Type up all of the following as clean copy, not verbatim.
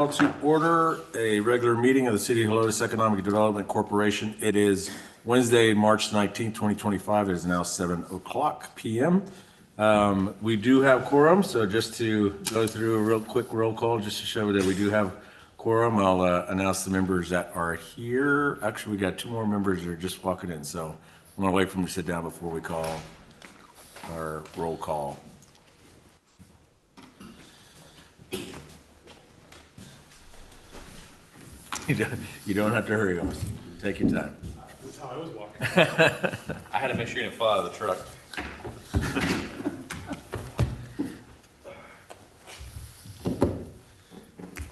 To order a regular meeting of the City of Helotes Economic Development Corporation. It is Wednesday, March 19th, 2025. It is now 7:00 p.m. We do have quorum, so just to go through a real quick roll call, just to show that we do have quorum, I'll announce the members that are here. Actually, we got two more members that are just walking in, so I'm gonna wait for them to sit down before we call our roll call. You don't have to hurry, Austin. Take your time. That's how I was walking. I had to make sure you didn't fall out of the truck.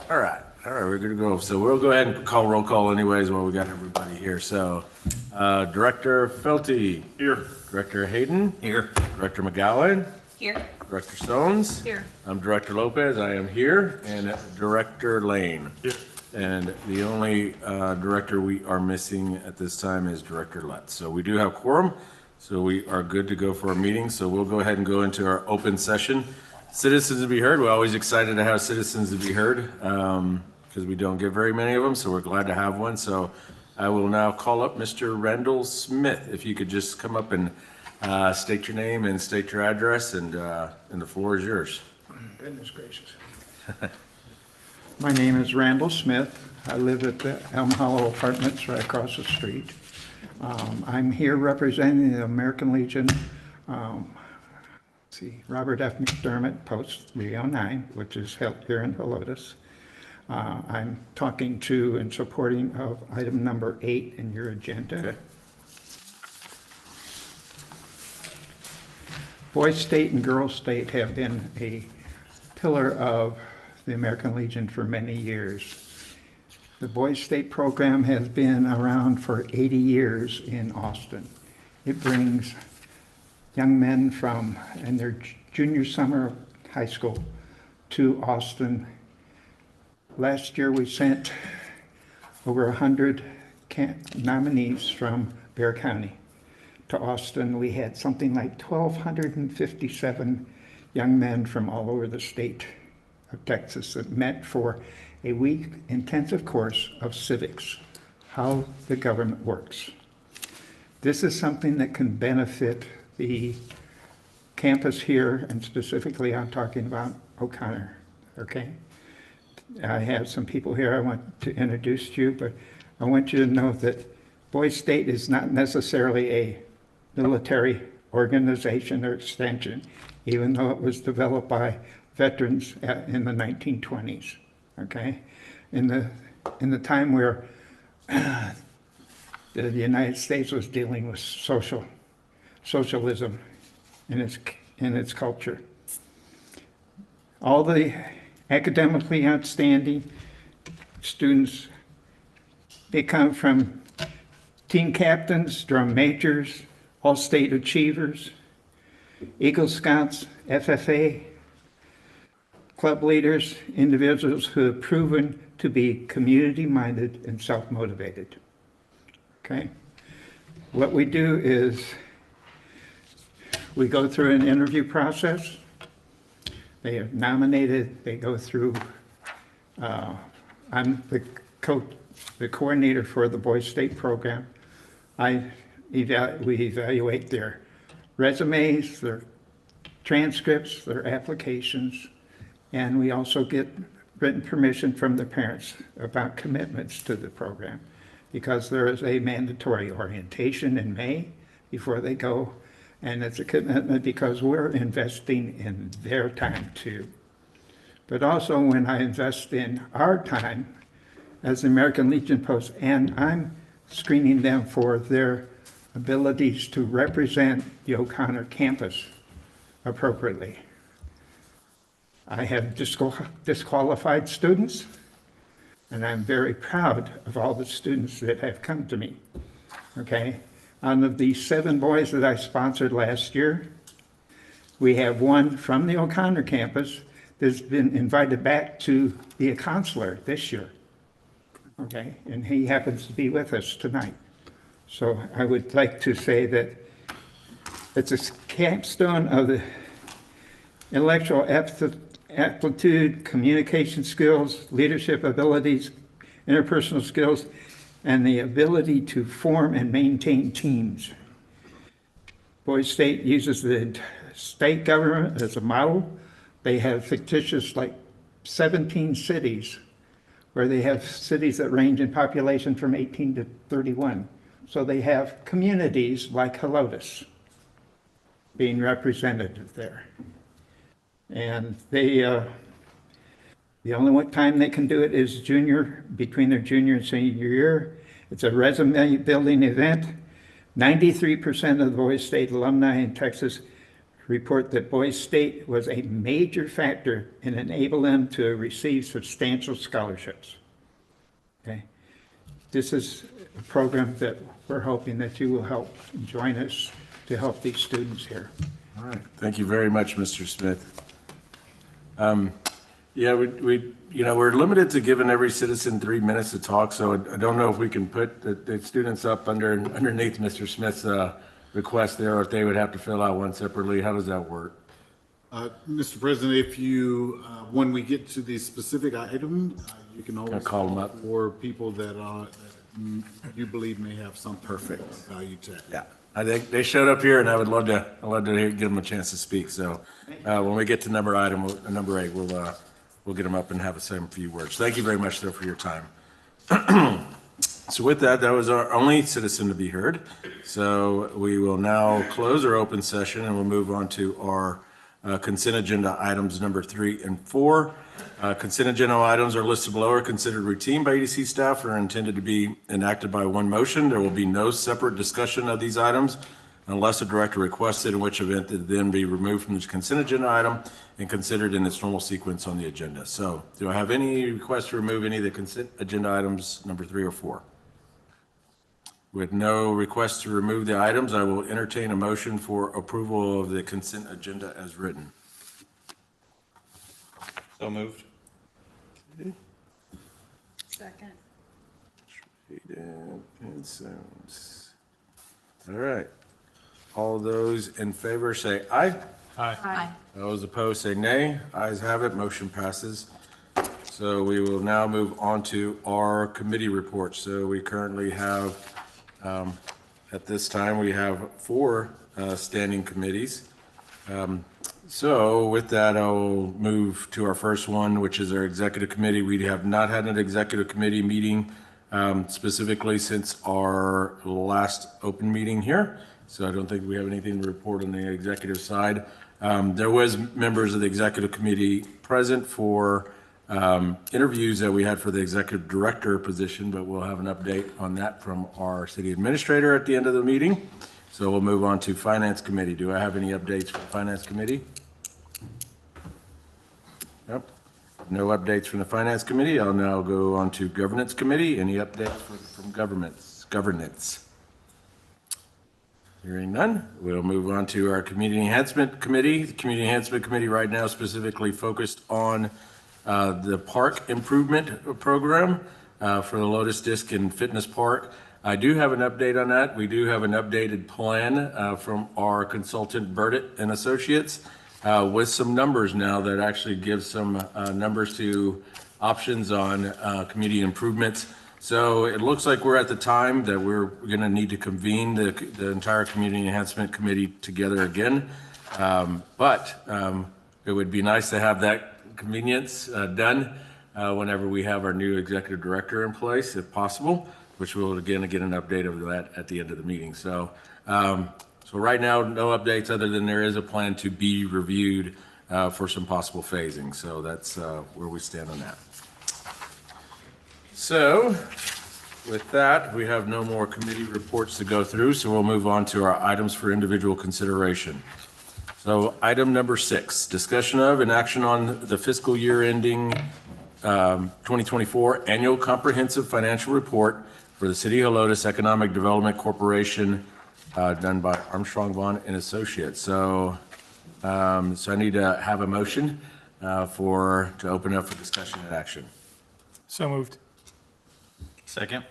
All right, we're good to go. So we'll go ahead and call roll call anyways while we got everybody here. So Director Helotes. Here. Director Hayden. Here. Director McGowan. Here. Director Stones. Here. I'm Director Lopez. I am here. And Director Lane. Here. And the only director we are missing at this time is Director Lutz. So we do have quorum, so we are good to go for our meeting. So we'll go ahead and go into our open session. Citizens to be heard. We're always excited to have citizens to be heard because we don't get very many of them, so we're glad to have one. So I will now call up Mr. Randall Smith. If you could just come up and state your name and state your address, and the floor is yours. Goodness gracious. My name is Randall Smith. I live at the Elm Hollow Apartments right across the street. I'm here representing the American Legion, Robert F. McDermott, Post 309, which is held here in Helotes. I'm talking to and supporting of item number 8 in your agenda. Okay. Boys State and Girls State have been a pillar of the American Legion for many years. The Boys State program has been around for 80 years in Austin. It brings young men in their junior summer of high school to Austin. Last year we sent over 100 nominees from Bexar County to Austin. We had something like 1,257 young men from all over the state of Texas that met for a week intensive course of civics, how the government works. This is something that can benefit the campus here, and specifically I'm talking about O'Connor, okay? I have some people here I want to introduce to you, but I want you to know that Boys State is not necessarily a military organization or extension, even though it was developed by veterans in the 1920s, okay? In the time where the United States was dealing with socialism in its culture. All the academically outstanding students, they come from team captains, drum majors, all-state achievers, Eagle Scouts, FFA, club leaders, individuals who have proven to be community-minded and self-motivated. Okay? What we do is we go through an interview process. They are nominated. They go through. I'm the coordinator for the Boys State program. We evaluate their resumes, their transcripts, their applications, and we also get written permission from the parents about commitments to the program, because there is a mandatory orientation in May before they go, and it's a commitment because we're investing in their time too. But also when I invest in our time as the American Legion Post, and I'm screening them for their abilities to represent the O'Connor campus appropriately. I have disqualified students, and I'm very proud of all the students that have come to me, okay? Out of the 7 boys that I sponsored last year, we have one from the O'Connor campus that's been invited back to be a counselor this year, okay? And he happens to be with us tonight. So I would like to say that it's a capstone of the intellectual aptitude, communication skills, leadership abilities, interpersonal skills, and the ability to form and maintain teams. Boise State uses the state government as a model. They have fictitious, like 17 cities, where they have cities that range in population from 18 to 31. So they have communities like Helotes being represented there. And they, the only time they can do it is between their junior and senior year. It's a resume building event. 93% of the Boise State alumni in Texas report that Boise State was a major factor in enabling them to receive substantial scholarships. Okay, this is a program that we're hoping that you will help join us to help these students here. All right, thank you very much, Mr. Smith. Yeah, we're limited to giving every citizen 3 minutes to talk, so I don't know if we can put the students up underneath Mr. Smith's request there, or if they would have to fill out one separately. How does that work? Mr. President, if you, when we get to the specific item, you can always call them up for people that you believe may have some perfect value to add. Yeah, I think they showed up here, and I would love to give them a chance to speak. So when we get to number 8, we'll get them up and have a same few words. Thank you very much, though, for your time. So with that, that was our only citizen to be heard. So we will now close our open session, and we'll move on to our consent agenda items number 3 and 4. Consent agenda items are listed below, are considered routine by EDC staff, and are intended to be enacted by one motion. There will be no separate discussion of these items unless a director requests it, in which event it then be removed from the consent agenda item and considered in its normal sequence on the agenda. So do I have any requests to remove any of the consent agenda items number 3 or 4? With no request to remove the items, I will entertain a motion for approval of the consent agenda as written. So moved. Second. And Sims. All right. All those in favor say aye. Aye. Those opposed say nay. Ayes have it. Motion passes. So we will now move on to our committee reports. So we currently have, at this time, we have 4 standing committees. So with that, I'll move to our first one, which is our executive committee. We have not had an executive committee meeting specifically since our last open meeting here. So I don't think we have anything to report on the executive side. There was members of the executive committee present for interviews that we had for the executive director position, but we'll have an update on that from our city administrator at the end of the meeting. So we'll move on to finance committee. Do I have any updates from the finance committee? Yep. No updates from the finance committee. I'll now go on to governance committee. Any updates from governance? Hearing none, we'll move on to our community enhancement committee. The community enhancement committee right now specifically focused on the park improvement program for the Lotus Disc and Fitness Park. I do have an update on that. We do have an updated plan from our consultant Burdett and Associates with some numbers now that actually gives some numbers to options on community improvements. So it looks like we're at the time that we're going to need to convene the entire community enhancement committee together again. But it would be nice to have that convenience done whenever we have our new executive director in place, if possible, which we'll again get an update of that at the end of the meeting. So, so right now, no updates other than there is a plan to be reviewed for some possible phasing. So that's where we stand on that. So with that, we have no more committee reports to go through, so we'll move on to our items for individual consideration. So item number 6, discussion of and action on the fiscal year ending 2024 annual comprehensive financial report for the City of Helotes Economic Development Corporation done by Armstrong, Vaughn and Associates. So, so I need to have a motion to open up for discussion and action. So moved. Second.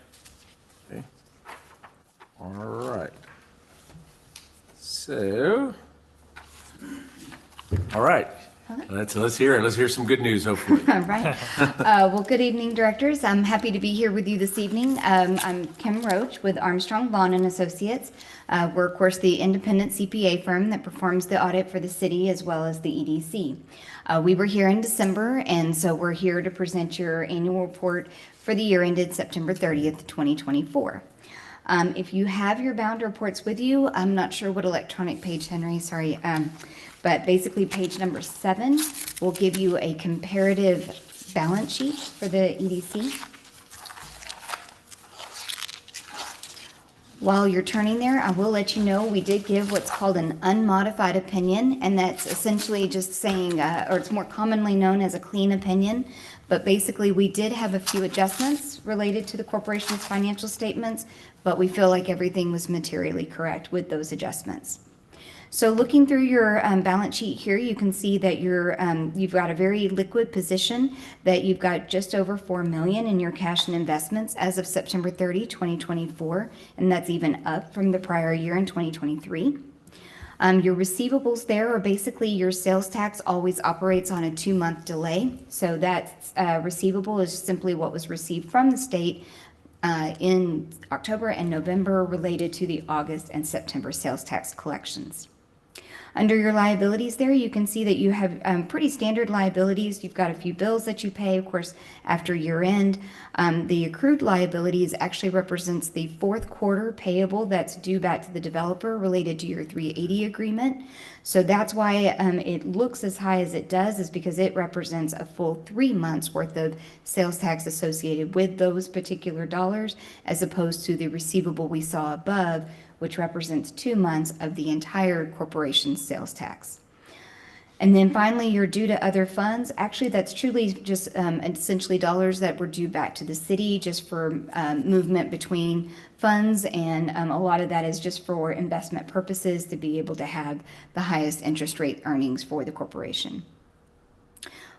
Okay. All right. So, all right. Let's hear it. Let's hear some good news, hopefully. All right. Well, good evening, directors. I'm happy to be here with you this evening. I'm Kim Roach with Armstrong Bond and Associates. We're, of course, the independent CPA firm that performs the audit for the city as well as the EDC. We were here in December, and so we're here to present your annual report for the year ended September 30th, 2024. If you have your bound reports with you, I'm not sure what electronic page, Henry, sorry, but basically page number 7 will give you a comparative balance sheet for the EDC. While you're turning there, I will let you know we did give what's called an unmodified opinion, and that's essentially just saying, or it's more commonly known as a clean opinion, but basically we did have a few adjustments related to the corporation's financial statements, but we feel like everything was materially correct with those adjustments. So looking through your balance sheet here, you can see that you've got a very liquid position, that you've got just over $4 million in your cash and investments as of September 30, 2024, and that's even up from the prior year in 2023. Your receivables there are basically your sales tax always operates on a 2-month delay. So that receivable is simply what was received from the state in October and November related to the August and September sales tax collections. Under your liabilities there, you can see that you have pretty standard liabilities. You've got a few bills that you pay, of course, after year end. The accrued liabilities actually represents the fourth quarter payable that's due back to the developer related to your 380 agreement. So that's why it looks as high as it does, is because it represents a full 3 months worth of sales tax associated with those particular dollars, as opposed to the receivable we saw above, which represents 2 months of the entire corporation's sales tax. And then finally, you're due to other funds. Actually, that's truly just essentially dollars that were due back to the city just for movement between funds, and a lot of that is just for investment purposes to be able to have the highest interest rate earnings for the corporation.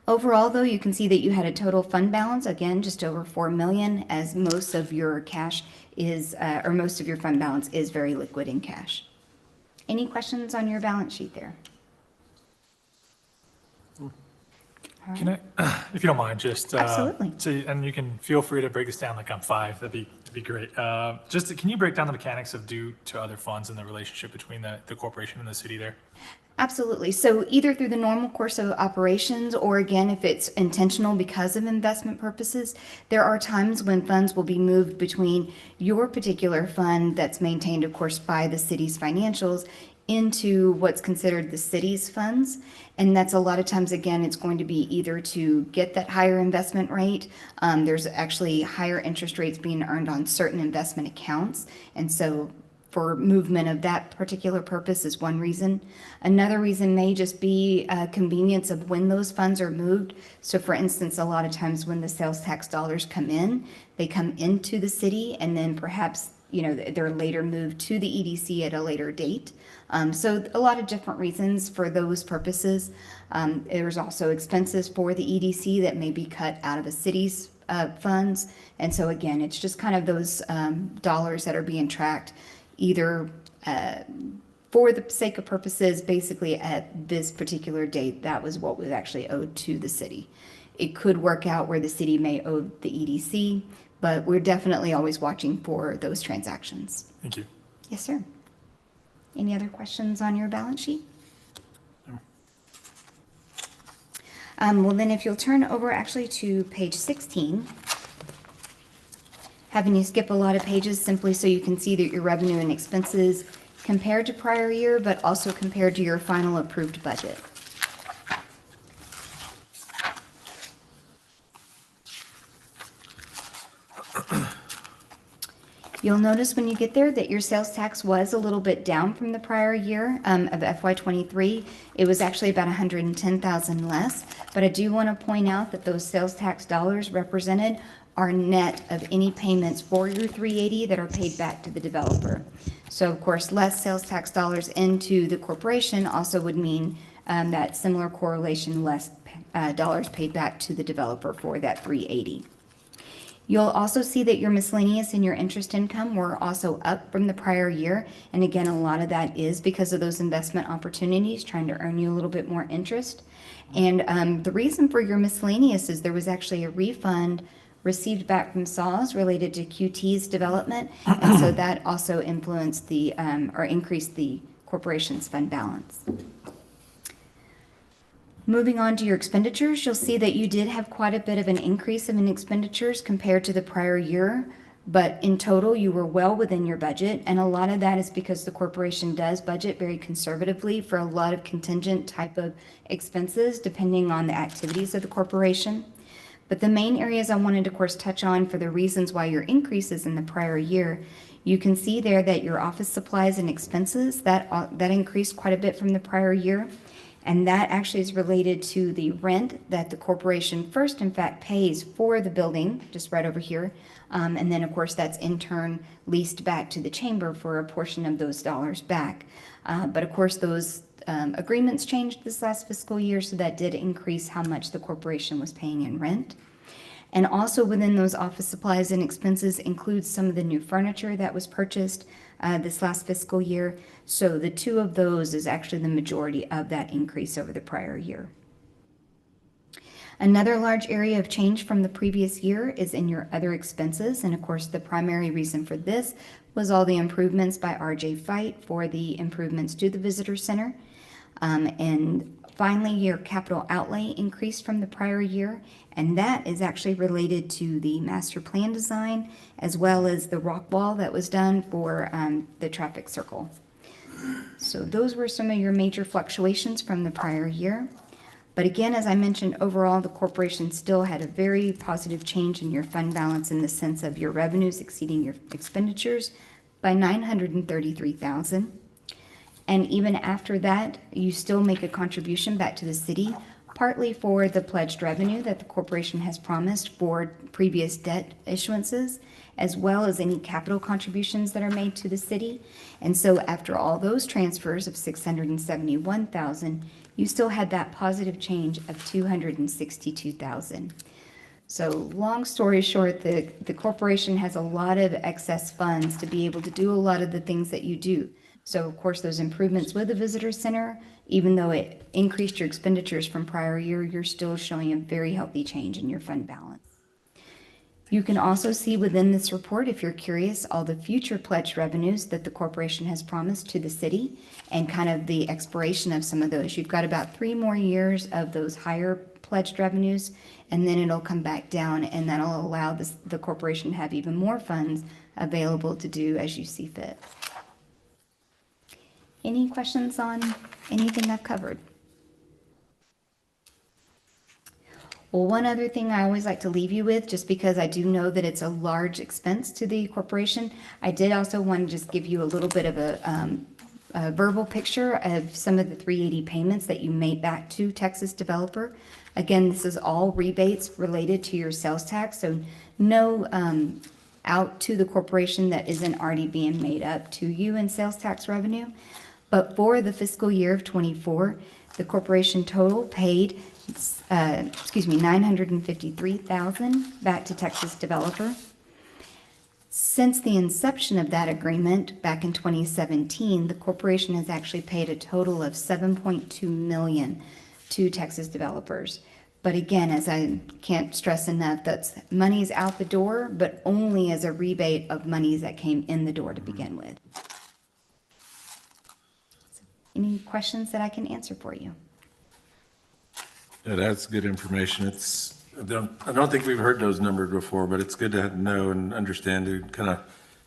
Overall, though, you can see that you had a total fund balance, again, just over $4 million, as most of your cash is, or most of your fund balance is very liquid in cash. Any questions on your balance sheet there? Can I, if you don't mind, just Absolutely. so, and you can feel free to break this down like I'm 5. That'd be great. Can you break down the mechanics of due to other funds and the relationship between the corporation and the city there? Absolutely. So either through the normal course of operations, or again, if it's intentional because of investment purposes, there are times when funds will be moved between your particular fund that's maintained, of course, by the city's financials into what's considered the city's funds. And that's a lot of times, again, it's going to be either to get that higher investment rate. There's actually higher interest rates being earned on certain investment accounts. And so for movement of that particular purpose is one reason. Another reason may just be convenience of when those funds are moved. So for instance, a lot of times when the sales tax dollars come in, they come into the city, and then perhaps, you know, they're later moved to the EDC at a later date. So a lot of different reasons for those purposes. There's also expenses for the EDC that may be cut out of a city's funds. And so again, it's just kind of those dollars that are being tracked either for the sake of purposes, basically at this particular date, that was what was actually owed to the city. It could work out where the city may owe the EDC, but we're definitely always watching for those transactions. Thank you. Yes, sir. Any other questions on your balance sheet? Well, then if you'll turn over actually to page 16, having you skip a lot of pages simply so you can see that your revenue and expenses compared to prior year, but also compared to your final approved budget. You'll notice when you get there that your sales tax was a little bit down from the prior year of FY23. It was actually about $110,000 less, but I do want to point out that those sales tax dollars represented are net of any payments for your 380 that are paid back to the developer. So of course, less sales tax dollars into the corporation also would mean that similar correlation, less dollars paid back to the developer for that 380. You'll also see that your miscellaneous and your interest income were also up from the prior year. And again, a lot of that is because of those investment opportunities, trying to earn you a little bit more interest. And the reason for your miscellaneous is there was actually a refund received back from SAWS related to QT's development. And so that also influenced the, or increased the corporation's fund balance. Moving on to your expenditures, you'll see that you did have quite a bit of an increase in expenditures compared to the prior year, but in total, you were well within your budget, and a lot of that is because the corporation does budget very conservatively for a lot of contingent type of expenses, depending on the activities of the corporation. But the main areas I wanted to, of course, touch on for the reasons why your increases in the prior year, you can see there that your office supplies and expenses, that increased quite a bit from the prior year. And that actually is related to the rent that the corporation first, in fact, pays for the building, just right over here. And then, of course, that's in turn leased back to the chamber for a portion of those dollars back. But of course, those agreements changed this last fiscal year, so that did increase how much the corporation was paying in rent. And also within those office supplies and expenses includes some of the new furniture that was purchased this last fiscal year. So the two of those is actually the majority of that increase over the prior year. Another large area of change from the previous year is in your other expenses. And of course, the primary reason for this was all the improvements by RJ Fight for the improvements to the visitor center. And finally, your capital outlay increased from the prior year, and that is actually related to the master plan design as well as the rock wall that was done for the traffic circle. So those were some of your major fluctuations from the prior year. But again, as I mentioned, overall, the corporation still had a very positive change in your fund balance in the sense of your revenues exceeding your expenditures by $933,000. And even after that, you still make a contribution back to the city, partly for the pledged revenue that the corporation has promised for previous debt issuances, as well as any capital contributions that are made to the city. And so after all those transfers of $671,000, you still had that positive change of $262,000. So long story short, the corporation has a lot of excess funds to be able to do a lot of the things that you do. So of course, those improvements with the visitor center, even though it increased your expenditures from prior year, you're still showing a very healthy change in your fund balance. You can also see within this report, if you're curious, all the future pledged revenues that the corporation has promised to the city and kind of the expiration of some of those. You've got about 3 more years of those higher pledged revenues, and then it'll come back down, and that'll allow the corporation to have even more funds available to do as you see fit. Any questions on anything I've covered? Well, one other thing I always like to leave you with, just because I do know that it's a large expense to the corporation, I did also want to just give you a little bit of a verbal picture of some of the 380 payments that you made back to Texas Developer. Again, this is all rebates related to your sales tax, so no out to the corporation that isn't already being made up to you in sales tax revenue. But for the fiscal year of '24, the corporation total paid $953,000 back to Texas Developer. Since the inception of that agreement back in 2017, the corporation has actually paid a total of $7.2 million to Texas developers. But again, as I can't stress enough, that's money's out the door, but only as a rebate of monies that came in the door to begin with. Any questions that I can answer for you? Yeah, that's good information. I don't think we've heard those numbers before, but it's good to know and understand, to kind of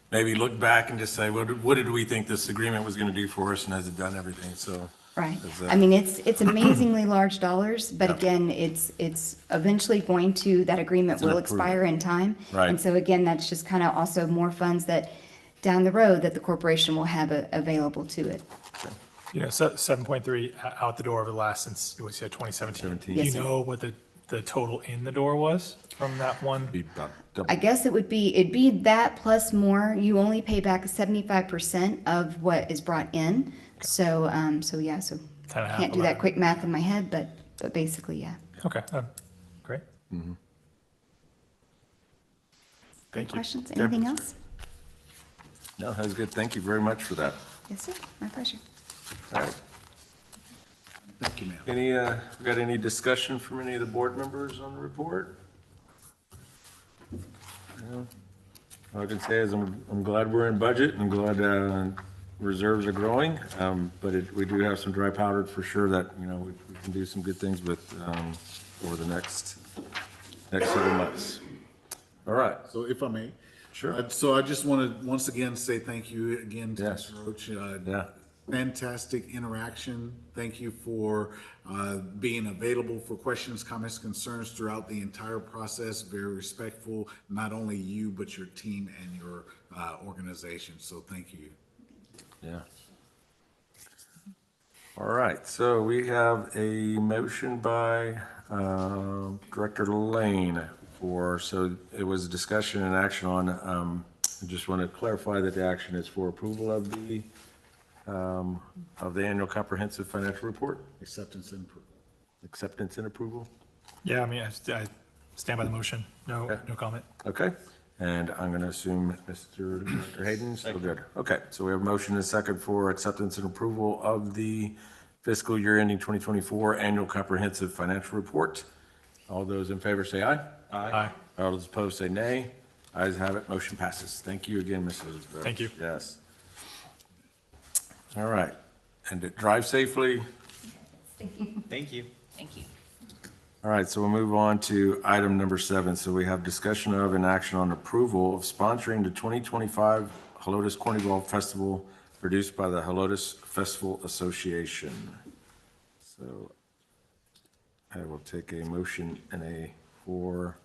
maybe look back and just say, what did we think this agreement was going to do for us, and has it done everything? So. Right. I mean, it's amazingly large dollars, but Yeah. again, it's eventually going to, that agreement will expire in time. Right. And so again, that's just kind of also more funds that down the road that the corporation will have available to it. You know, 7.3 out the door over the last, since, you said 2017. Do Yes, you sir. know what the total in the door was from that one? Be about double. I guess it'd be that plus more. You only pay back 75% of what is brought in. So, yeah, so Kinda half can't do of that that. quick math in my head, but basically, yeah. Okay, great. Thank you. Questions? Anything else? No, that was good. Thank you very much for that. Yes, sir. My pleasure. All right. Thank you, ma'am. Any, we got any discussion from any of the board members on the report? No? All I can say is I'm glad we're in budget and glad reserves are growing. But we do have some dry powder for sure that, you know, we can do some good things with over the next several months. All right. So if I may. Sure. So I just want to once again say thank you again to Yes. Mr. Roach. Yeah. Fantastic interaction. Thank you for being available for questions, comments, concerns throughout the entire process. Very respectful, not only you, but your team and your organization. So thank you. Yeah. All right, so we have a motion by Director Lane so it was discussion and action on, I just want to clarify that the action is for approval of the annual comprehensive financial report, Acceptance and approval. acceptance and approval. Yeah, I mean, I stand by the motion. No, Okay. no comment. Okay, and I'm going to assume Mr. Hayden, still good. Okay, so we have a motion and a second for acceptance and approval of the fiscal year ending 2024 annual comprehensive financial report. All those in favor say aye. Aye. All those opposed say nay. Ayes have it, motion passes. Thank you again, Mrs. Roach. Thank you. Yes. All right, and drive safely. Thank you. Thank you. All right, so we'll move on to item number 7. So we have discussion of and action on approval of sponsoring the 2025 Helotes Carnival Festival produced by the Helotes Festival Association. So I will take a motion for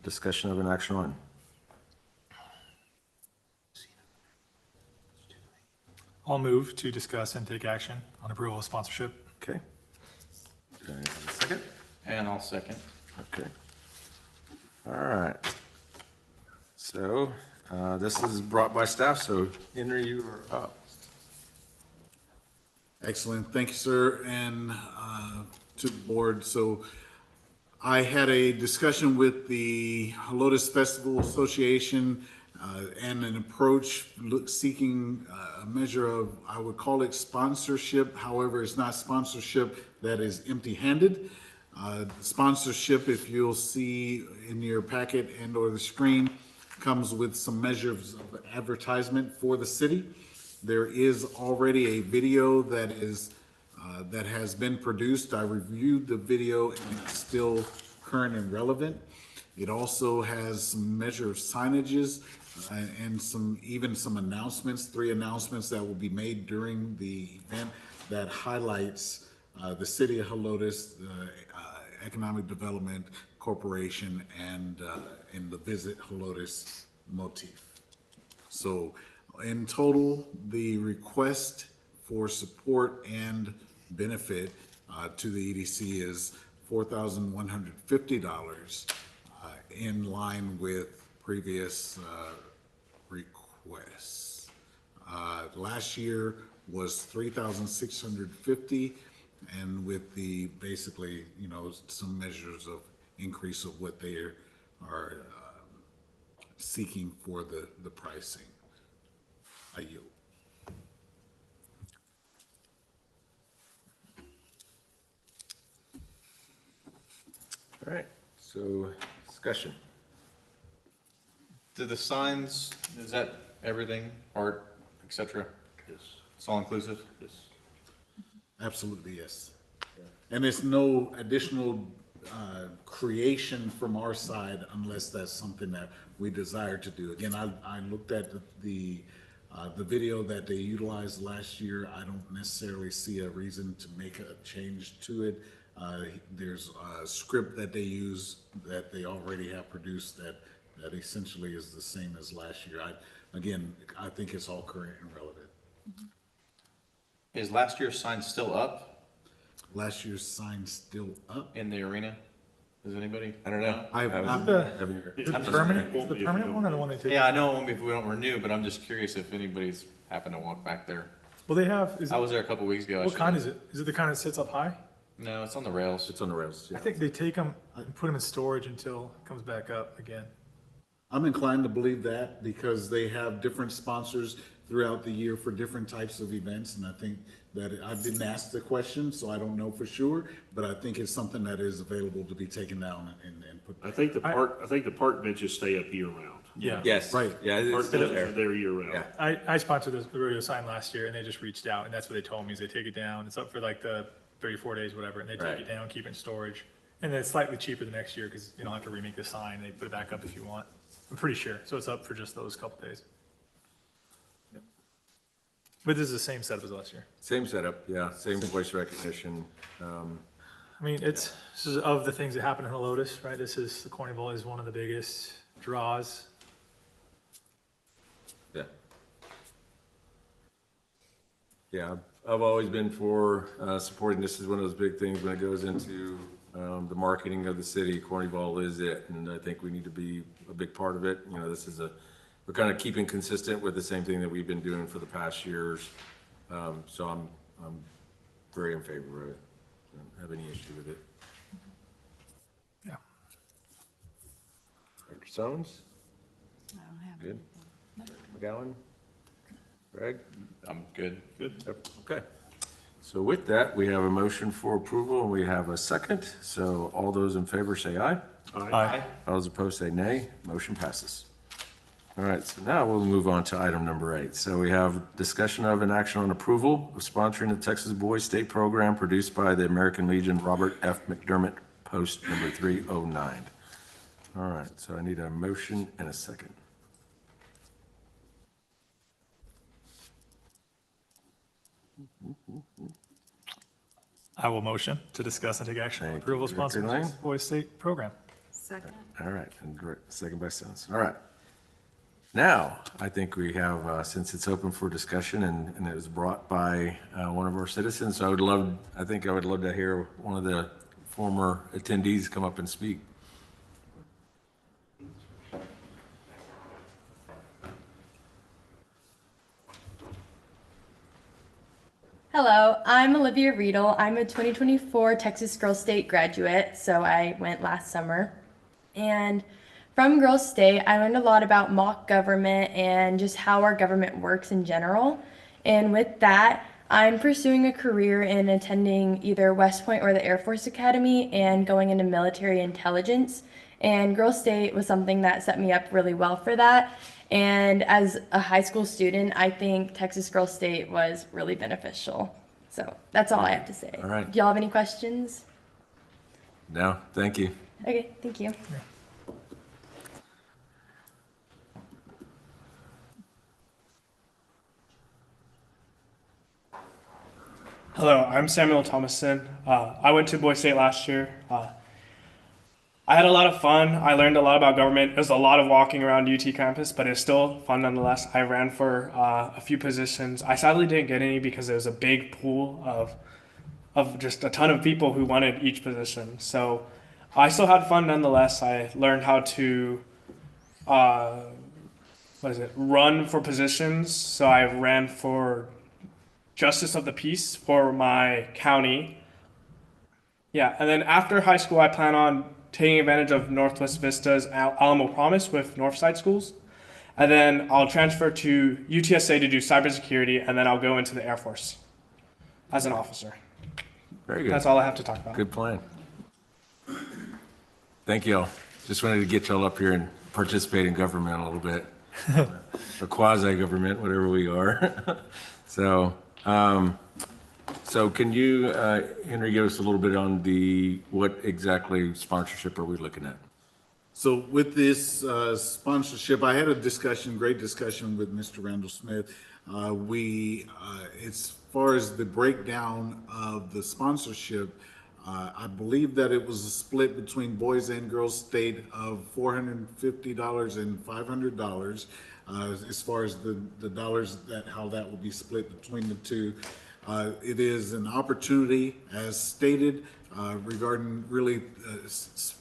discussion of an action on. I'll move to discuss and take action on approval of sponsorship. Okay. Do I have a second? And I'll second. Okay. All right. So this is brought by staff, so Henry, you are up. Excellent. Thank you, sir, and to the board. So I had a discussion with the Helotes Festival Association and an approach seeking a measure of, I would call it sponsorship. However, it's not sponsorship that is empty-handed. Sponsorship, if you'll see in your packet and or the screen, comes with some measures of advertisement for the city. There is already a video that has been produced. I reviewed the video and it's still current and relevant. It also has some measure of signages and even some announcements, 3 announcements that will be made during the event that highlights the city of Helotes, Economic Development Corporation, and the Visit Helotes motif. So in total, the request for support and benefit to the EDC is $4,150 in line with previous requests. Last year was $3,650, and with the basically, some measures of increase of what they are seeking for the pricing. I yield. All right, so discussion. Do the signs, is that everything, art, et cetera? Yes. It's all inclusive? Yes. Absolutely, yes. And it's no additional creation from our side unless that's something that we desire to do. Again, I looked at the video that they utilized last year. I don't necessarily see a reason to make a change to it. There's a script that they use that they already have produced that essentially is the same as last year. I think it's all current and relevant. Is last year's sign still up Last year's sign still up. in the arena? Does anybody? I don't know. I've Is not, the I'm just- permanent, is the permanent one or the one they take? Yeah, I know it won't be if we don't renew, but I'm just curious if anybody's happened to walk back there. Well, they have, I was there a couple weeks ago. what kind is it? Is it the kind that sits up high? No, it's on the rails. It's on the rails, I yeah. think they take them and put them in storage until it comes back up again. I'm inclined to believe that because they have different sponsors throughout the year for different types of events. And I think that I didn't ask the question, so I don't know for sure, but I think it's something that is available to be taken down and put. I think the park benches stay up year round. Yeah. Yes. Right. Yeah, it's Park still benches there. are there year round. Yeah. I sponsored the rodeo sign last year and they just reached out and that's what they told me is they take it down. It's up for like the 34 days, whatever, and they take Right. it down, keep it in storage. And then it's slightly cheaper the next year because you don't have to remake the sign. They put it back up if you want. I'm pretty sure. So it's up for just those couple days. Yep. But this is the same setup as last year. Same setup, yeah, same voice recognition. I mean, this is of the things that happen in Helotes, right? The Carnival is one of the biggest draws. Yeah. Yeah, I've always been for supporting, this is one of those big things when it goes into the marketing of the city, Carnival is it, and I think we need to be a big part of it. You know, we're kind of keeping consistent with the same thing that we've been doing for the past years. So I'm very in favor of it. I don't have any issue with it. Yeah. Dr. Sones? I don't have Good. McGowan? Greg? I'm good. Good. Okay. So with that, we have a motion for approval and we have a second. So all those in favor say aye. Aye. All those opposed say nay. Motion passes. All right, so now we'll move on to item number 8. So we have discussion of an action on approval of sponsoring the Texas Boys State Program produced by the American Legion Robert F. McDermott, post number 309. All right, so I need a motion and a second. I will motion to discuss and take action on Thank approval you, of Director sponsoring Lang. the Boys State Program. Second. All right, and second by Sons. All right. Now, I think we have, since it's open for discussion and it was brought by one of our citizens, so I think I would love to hear one of the former attendees come up and speak. Hello, I'm Olivia Riedel. I'm a 2024 Texas Girls State graduate, so I went last summer. And from Girls State, I learned a lot about mock government and just how our government works in general. And with that, I'm pursuing a career in attending either West Point or the Air Force Academy and going into military intelligence. And Girls State was something that set me up really well for that. And as a high school student, I think Texas Girls State was really beneficial. So that's all I have to say. All right. Do y'all have any questions? No, thank you. Okay, thank you. Hello, I'm Samuel Thomason. I went to Boise State last year. I had a lot of fun. I learned a lot about government. It was a lot of walking around UT campus, but it was still fun nonetheless. I ran for a few positions. I sadly didn't get any because there was a big pool of just a ton of people who wanted each position. So I still had fun nonetheless. I learned how to run for positions. So I ran for Justice of the Peace for my county. Yeah, and then after high school, I plan on taking advantage of Northwest Vista's Alamo Promise with Northside Schools. And then I'll transfer to UTSA to do cybersecurity, and then I'll go into the Air Force as an officer. Very good. That's all I have to talk about. Good plan. Thank you all. Just wanted to get y'all up here and participate in government a little bit. Or quasi-government, whatever we are. So can you, Henry, give us a little bit on what exactly sponsorship are we looking at? So with this sponsorship, I had a great discussion with Mr. Randall Smith. As far as the breakdown of the sponsorship, I believe that it was a split between Boys and Girls State of $450 and $500. As far as the dollars, how that will be split between the two. It is an opportunity, as stated, regarding really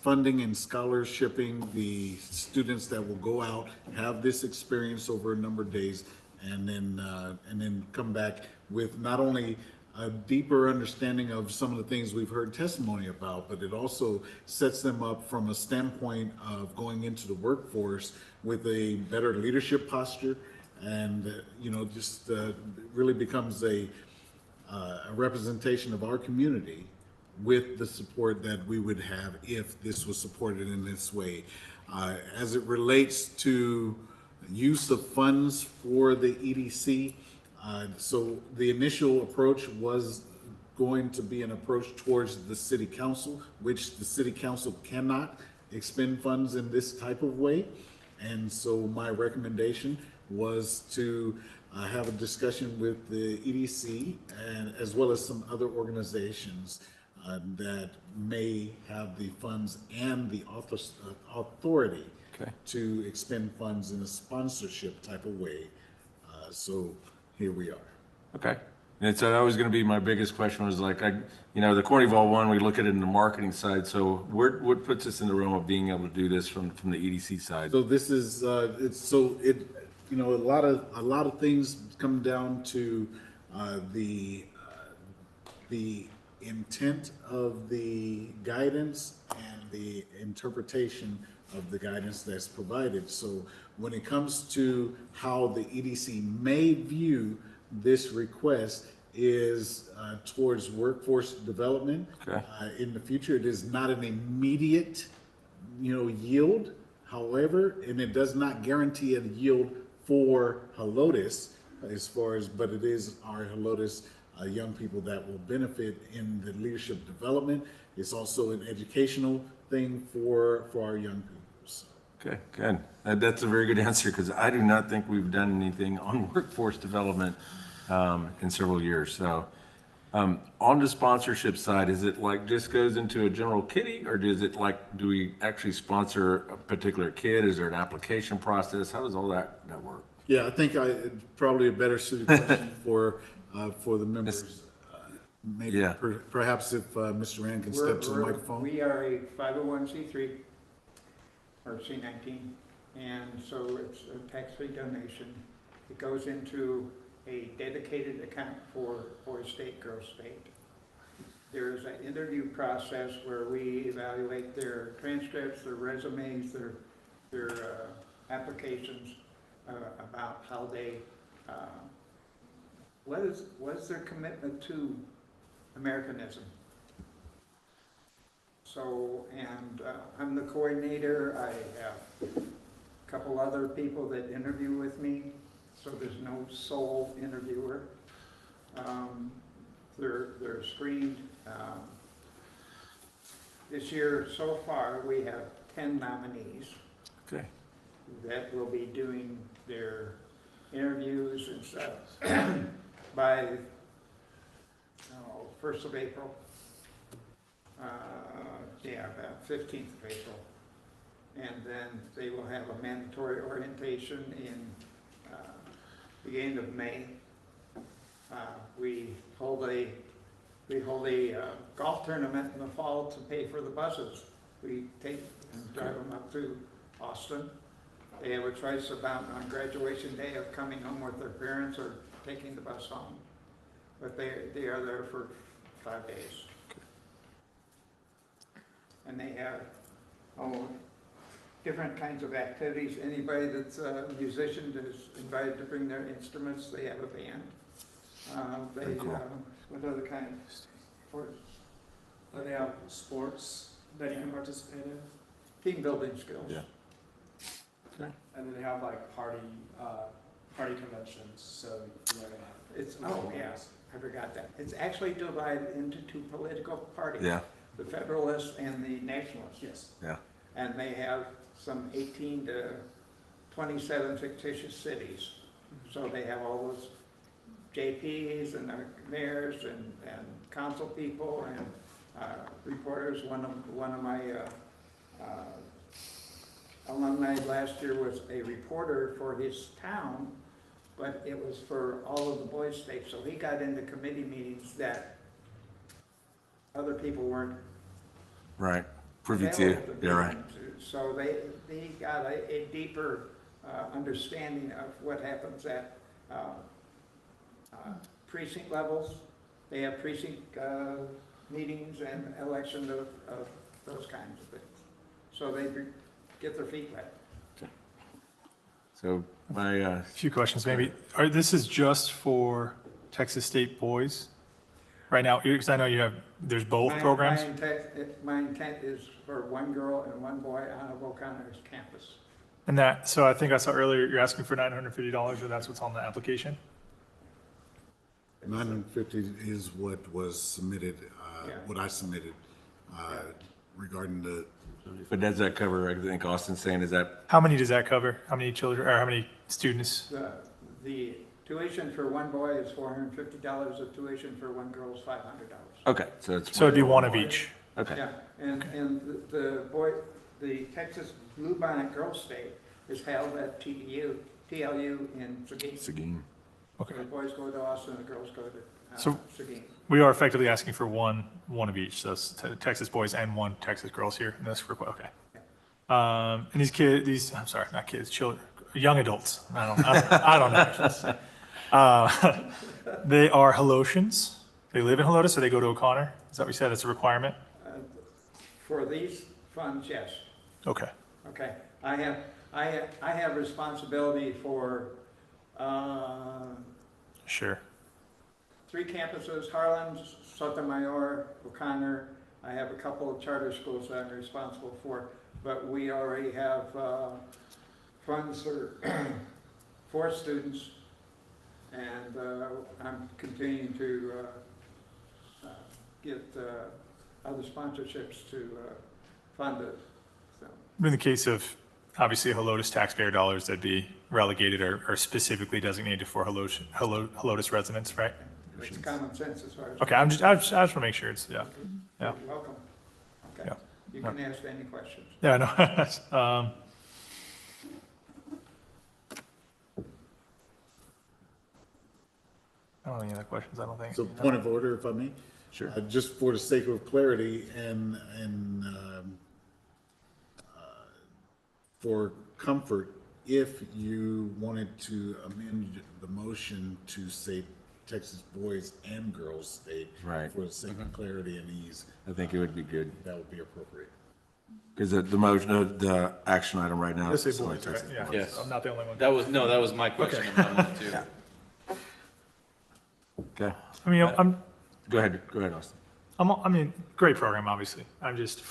funding and scholarshiping the students that will go out, have this experience over a number of days, and then come back with not only a deeper understanding of some of the things we've heard testimony about, but it also sets them up from a standpoint of going into the workforce with a better leadership posture, and just really becomes a representation of our community with the support that we would have if this was supported in this way. As it relates to use of funds for the EDC, so the initial approach was going to be an approach towards the city council, which the city council cannot expend funds in this type of way. And so my recommendation was to have a discussion with the EDC and as well as some other organizations that may have the funds and the authority to expend funds in a sponsorship type of way. So here we are. Okay. And so that was going to be my biggest question was like, the Corneyville one, we look at it in the marketing side. So what puts us in the realm of being able to do this from the EDC side? So this is, a lot of things come down to the intent of the guidance and the interpretation of the guidance that's provided. So when it comes to how the EDC may view this request is towards workforce development. Okay. In the future, it is not an immediate, yield. However, and it does not guarantee a yield for Helotes but it is our Helotes young people that will benefit in the leadership development. It's also an educational thing for our young people. So. Okay, good. That's a very good answer because I do not think we've done anything on workforce development in several years. So on the sponsorship side, is it like just goes into a general kitty or do we actually sponsor a particular kid? Is there an application process? How does all that work? Yeah, I think probably a better suited question for the members. Maybe Yeah. Perhaps if Mr. Rand can step to the microphone. We are a 501c3 or C19, and so it's a tax-free donation. It goes into a dedicated account for Boys State, Girls State. There's an interview process where we evaluate their transcripts, their resumes, their applications, about how they, what is their commitment to Americanism. So, and I'm the coordinator. I have a couple other people that interview with me, so there's no sole interviewer. They're screened. This year, so far, we have 10 nominees. Okay. That will be doing their interviews and stuff by 1st of April. About 15th of April. And then they will have a mandatory orientation in beginning of May. We hold a golf tournament in the fall to pay for the buses. We take and drive them up to Austin. They have a choice about on graduation day of coming home with their parents or taking the bus home. But they are there for 5 days. And they have different kinds of activities. Anybody that's a musician is invited to bring their instruments. They have a band. What other kind of sports? They have sports that you can participate in. Team building skills. Yeah. Okay. And then they have like party conventions. So It's I forgot that. It's actually divided into two political parties. Yeah. The Federalists and the Nationalists. Yes. Yeah. And they have some 18 to 27 fictitious cities. So they have all those JPs and mayors and council people and reporters. One of my alumni last year was a reporter for his town, but it was for all of the Boys State. So he got into committee meetings that other people weren't Right. Privy to. Yeah, right. So they got a deeper understanding of what happens at precinct levels They have precinct meetings and election of those kinds of things. So they get their feet wet. So my, A few questions, maybe. This is just for Texas State boys right now? Because I know there's both programs. My intent is for one girl and one boy on O'Connor's campus. And so I think I saw earlier, you're asking for $950, or that's what's on the application? 950 is what was submitted, Yeah. what I submitted regarding the, but does that cover, I think Austin's saying, is that, How many does that cover? How many children, or how many students? The tuition for one boy is $450, the tuition for one girl is $500. okay, so it's. So it'd be one of each. Okay, Yeah, and the Texas Bluebonnet Girls State is held at TLU in Seguin. Seguin. Okay. The boys go to Austin, the girls go to So- Seguin. We are effectively asking for one of each, so it's Texas boys and one Texas girls here in this request, okay. And I'm sorry, not kids, children, young adults, I don't know. what I should say. They are Helotians, they live in Helotes, or they go to O'Connor? Is that what you said, it's a requirement? For these funds, yes. Okay, Okay, I have responsibility for sure. 3 campuses, Harlan, Sotomayor, O'Connor. I have a couple of charter schools that I'm responsible for, but we already have funds for 4 students, and I'm continuing to get other sponsorships to fund it. So. In the case of, obviously, Helotes taxpayer dollars, that'd be relegated or specifically designated for Helotes residents, right? It's common sense as far as. Okay, I just want to make sure it's, yeah. Yeah. You're welcome. Okay, Yeah. you can ask any questions. Yeah, no. I don't have any other questions, I don't think. so point of order, if I may? Sure. Just for the sake of clarity and for comfort, if you wanted to amend the motion to say Texas boys and girls state. Right. For the sake of clarity and ease, I think it would be good, that would be appropriate. because the motion, the action item right now. Let's say is only boys, right? Texas. Yeah, Yes. I'm not the only one. That was my question about that too. Okay, I mean, go ahead, Austin. I mean, great program, obviously. I'm just to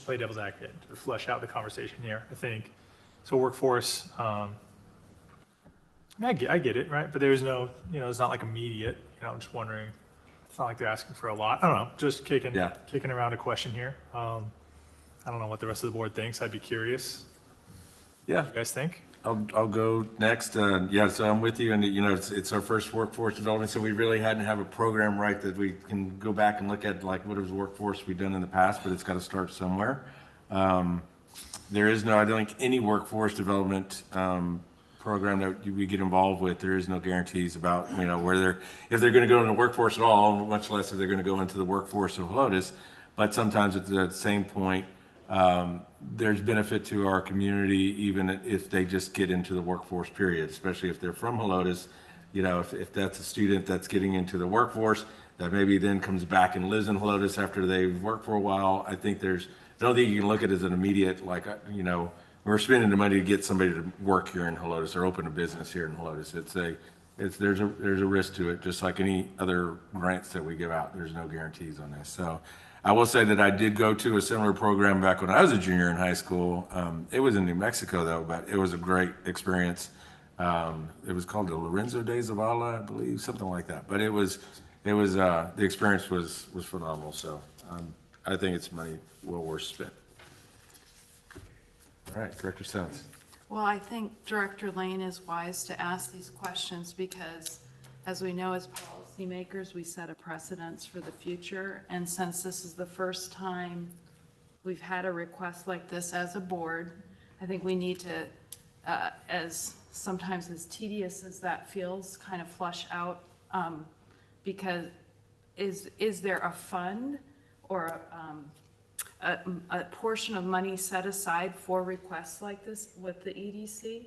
play devil's advocate, to flesh out the conversation here, I think. So workforce, I get it, right? But there's no, it's not like immediate, I'm just wondering, it's not like they're asking for a lot. I don't know, just kicking around a question here. I don't know what the rest of the board thinks. I'd be curious. Yeah. What you guys think? I'll go next. Yeah, so I'm with you, and it's our first workforce development, so we really hadn't have a program, right, that we can go back and look at, like, what is workforce we've done in the past, but it's got to start somewhere. There is no, I don't think, any workforce development program that we get involved with. There is no guarantees about, where if they're going to go into the workforce at all, much less if they're going to go into the workforce of Helotes. But sometimes at the same point, there's benefit to our community, even if they just get into the workforce period, especially if they're from Helotes. If that's a student that's getting into the workforce, that maybe then comes back and lives in Helotes after they've worked for a while. I don't think you can look at it as an immediate, we're spending the money to get somebody to work here in Helotes or open a business here in Helotes. There's a risk to it, just like any other grants that we give out. There's no guarantees on this. So I will say that I did go to a similar program back when I was a junior in high school. It was in New Mexico though, but it was a great experience. It was called the Lorenzo de Zavala, I believe, something like that. But the experience was phenomenal. So I think it's money well worth spent. All right, Director Sounds. Well, I think Director Lane is wise to ask these questions because, as we know, as policymakers, we set a precedence for the future. And since this is the first time we've had a request like this as a board, I think we need to, sometimes as tedious as that feels, kind of flush out, because is there a fund or a portion of money set aside for requests like this with the EDC?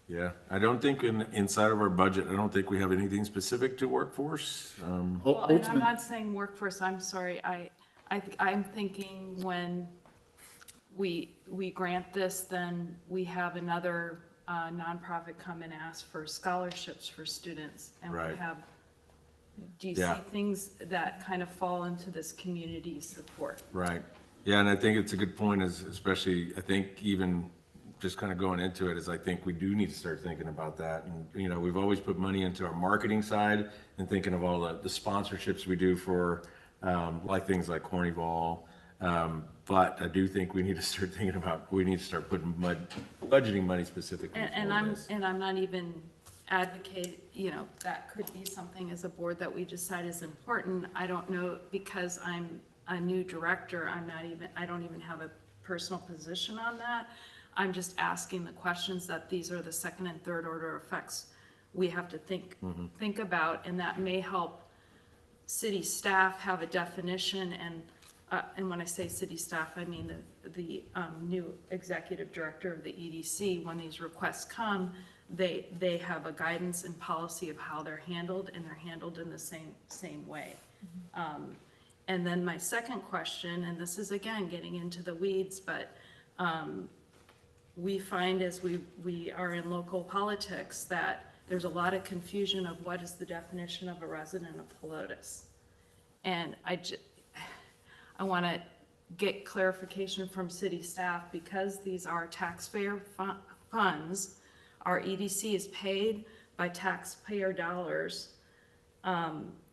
Yeah, I don't think inside of our budget, I don't think we have anything specific to workforce. Well, and I'm not saying workforce, I'm sorry, I'm thinking when we grant this, then we have another nonprofit come and ask for scholarships for students. And we Right. have, do you see Yeah. things that kind of fall into this community support? Right. Yeah, and I think it's a good point, is especially, I think even just kind of going into it, is I think we do need to start thinking about that. And, you know, we've always put money into our marketing side and thinking of all the sponsorships we do for, like things like Cornyball. But I do think we need to start thinking about, we need to start putting budgeting money specifically for this. And I'm not even advocate, you know, that could be something as a board that we decide is important. I don't know, because I'm a new director, I don't even have a personal position on that. I'm just asking the questions that these are the second and third order effects we have to think about, and that may help city staff have a definition. And when I say city staff, I mean the new executive director of the EDC. When these requests come, they have a guidance and policy of how they're handled, and they're handled in the same way. And then my second question, and this is again getting into the weeds, but we find as we are in local politics that there's a lot of confusion of what is the definition of a resident of Helotes. And I want to get clarification from city staff, because these are taxpayer funds. Our EDC is paid by taxpayer dollars.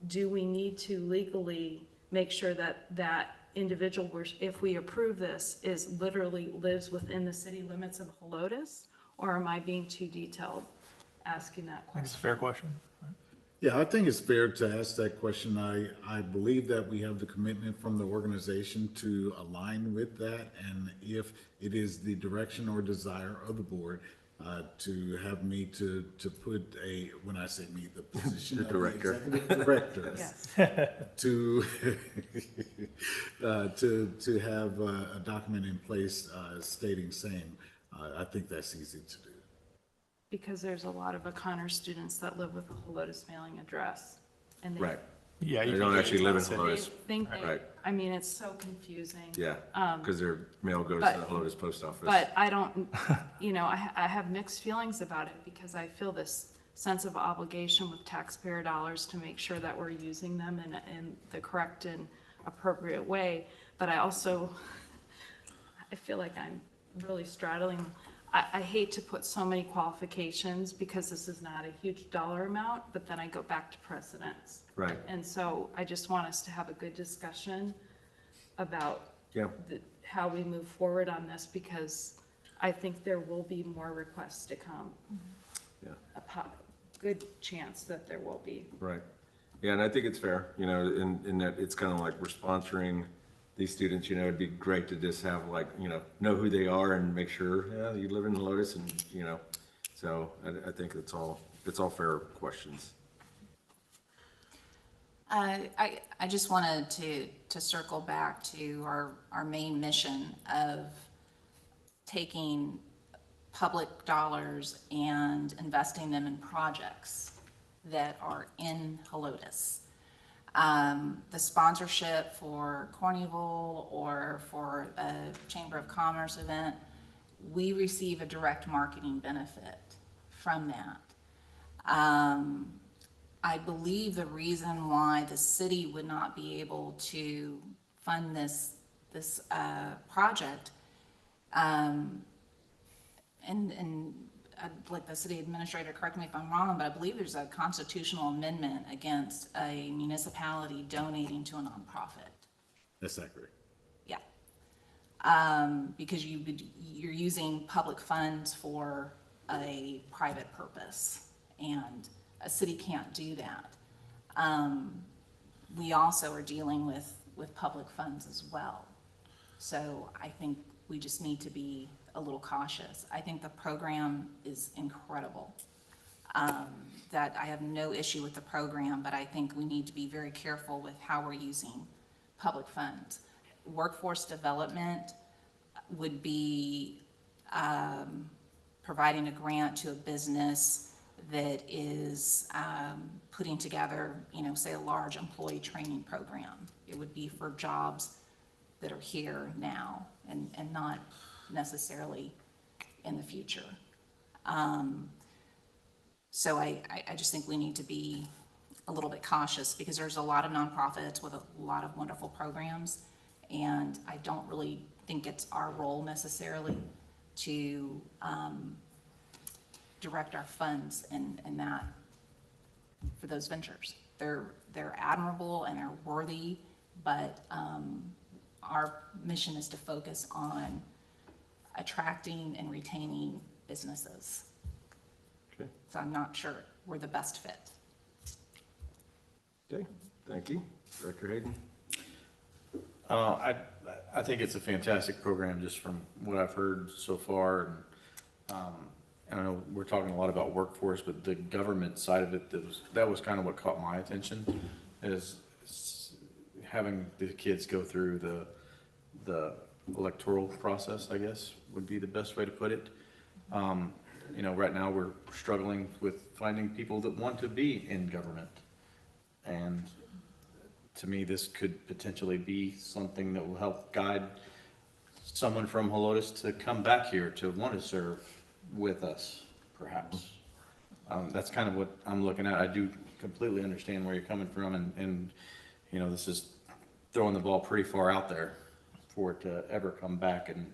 Do we need to legally make sure that that individual, if we approve this, is literally lives within the city limits of Helotes? Or am I being too detailed asking that I think it's a question? fair question. Yeah, I think it's fair to ask that question. I believe that we have the commitment from the organization to align with that. And if it is the direction or desire of the board, to have me to put when I say me, the position of the director. executive director, Yes. to to have a document in place stating same, I think that's easy to do. Because there's a lot of O'Connor students that live with a Helotes mailing address. And they Right. Yeah, They you don't can- actually live in They Helotes. think Right. I mean, it's so confusing. Yeah, because their mail goes but- to the Helotes post office. But I don't, you know, I have mixed feelings about it, because I feel this sense of obligation with taxpayer dollars to make sure that we're using them in the correct and appropriate way. But I also, I feel like I'm really straddling. I hate to put so many qualifications, because this is not a huge dollar amount, but then I go back to precedents. Right. And so I just want us to have a good discussion about Yeah. how we move forward on this, because I think there will be more requests to come. Yeah. Good chance that there will be. Right. Yeah, and I think it's fair, you know, in that it's kind of like we're sponsoring these students, you know, it'd be great to just have like, you know who they are and make sure, yeah, you live in Helotes, and, you know, so I think it's all fair questions. I just wanted to circle back to our main mission of taking public dollars and investing them in projects that are in Helotes. The sponsorship for Cornyball or for a Chamber of Commerce event, we receive a direct marketing benefit from that. I believe the reason why the city would not be able to fund this project, and I'd like the city administrator correct me if I'm wrong, but I believe there's a constitutional amendment against a municipality donating to a nonprofit. That's accurate. Yeah. Because you're using public funds for a private purpose, and a city can't do that. We also are dealing with public funds as well. So I think we just need to be a little cautious. I think the program is incredible. That I have no issue with the program, but I think we need to be very careful with how we're using public funds. Workforce development would be providing a grant to a business that is putting together, say a large employee training program. It would be for jobs that are here now and not necessarily in the future. So I just think we need to be a little bit cautious because there's a lot of nonprofits with a lot of wonderful programs. And I don't really think it's our role necessarily to direct our funds in that for those ventures. They're admirable and they're worthy, but our mission is to focus on attracting and retaining businesses. Okay. So I'm not sure we're the best fit. Okay, thank you. Director Hayden? I think it's a fantastic program just from what I've heard so far. And I know we're talking a lot about workforce, but the government side of it, that was kind of what caught my attention, is having the kids go through the electoral process, I guess, would be the best way to put it. Right now we're struggling with finding people that want to be in government. And to me, this could potentially be something that will help guide someone from Helotes to come back here to want to serve with us, perhaps. That's kind of what I'm looking at. I do completely understand where you're coming from, and this is throwing the ball pretty far out there for it to ever come back, and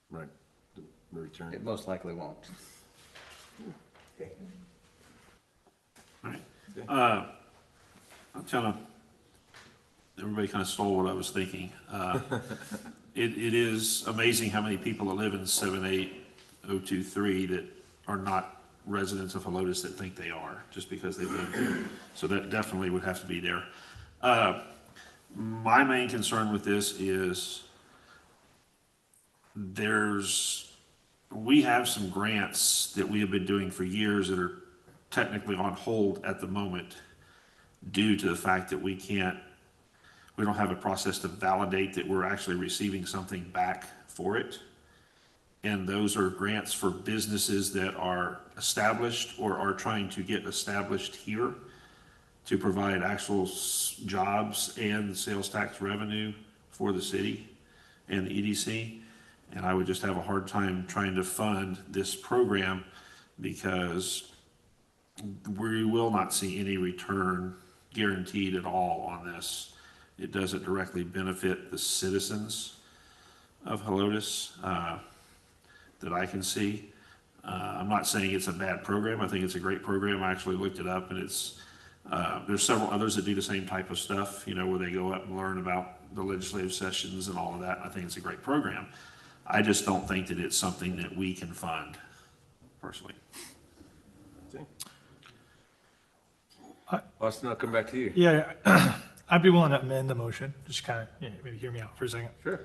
Right. Return. it most likely won't. All right. Everybody kind of stole what I was thinking. It is amazing how many people that live in 78023 that are not residents of Helotes that think they are, just because they live there. So that definitely would have to be there. My main concern with this is we have some grants that we have been doing for years that are technically on hold at the moment due to the fact that we don't have a process to validate that we're actually receiving something back for it. And those are grants for businesses that are established or are trying to get established here to provide actual jobs and sales tax revenue for the city and the EDC. And I would just have a hard time trying to fund this program because we will not see any return guaranteed at all on this. It doesn't directly benefit the citizens of Helotes that I can see. I'm not saying it's a bad program. I think it's a great program. I actually looked it up, and there's several others that do the same type of stuff, where they go up and learn about the legislative sessions and all of that. I think it's a great program. I just don't think that it's something that we can fund, personally. Austin, I'll come back to you. Yeah, I'd be willing to amend the motion, just kind of, maybe hear me out for a second. Sure.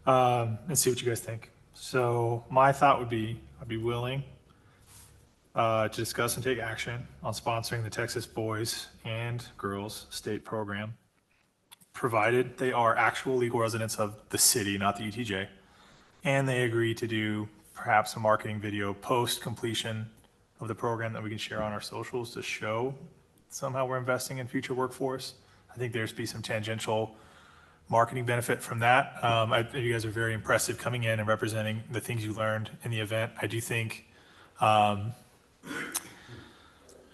And see what you guys think. So my thought would be, I'd be willing to discuss and take action on sponsoring the Texas Boys and Girls State Program, provided they are actual legal residents of the city, not the ETJ, and they agree to do perhaps a marketing video post-completion of the program that we can share on our socials to show somehow we're investing in future workforce. I think there's be some tangential marketing benefit from that. You guys are very impressive coming in and representing the things you learned in the event. I do think,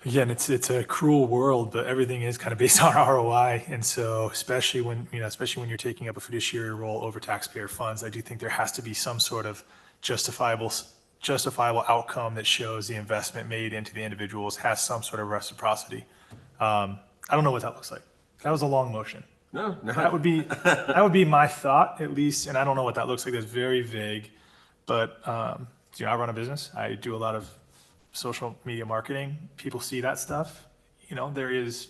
again, it's a cruel world, but everything is kind of based on ROI. And so especially when you're taking up a fiduciary role over taxpayer funds, I do think there has to be some sort of justifiable outcome that shows the investment made into the individuals has some sort of reciprocity. I don't know what that looks like. That was a long motion. No. That would be my thought, at least, and I don't know what that looks like. That's very vague. But I run a business. I do a lot of social media marketing. People see that stuff. There is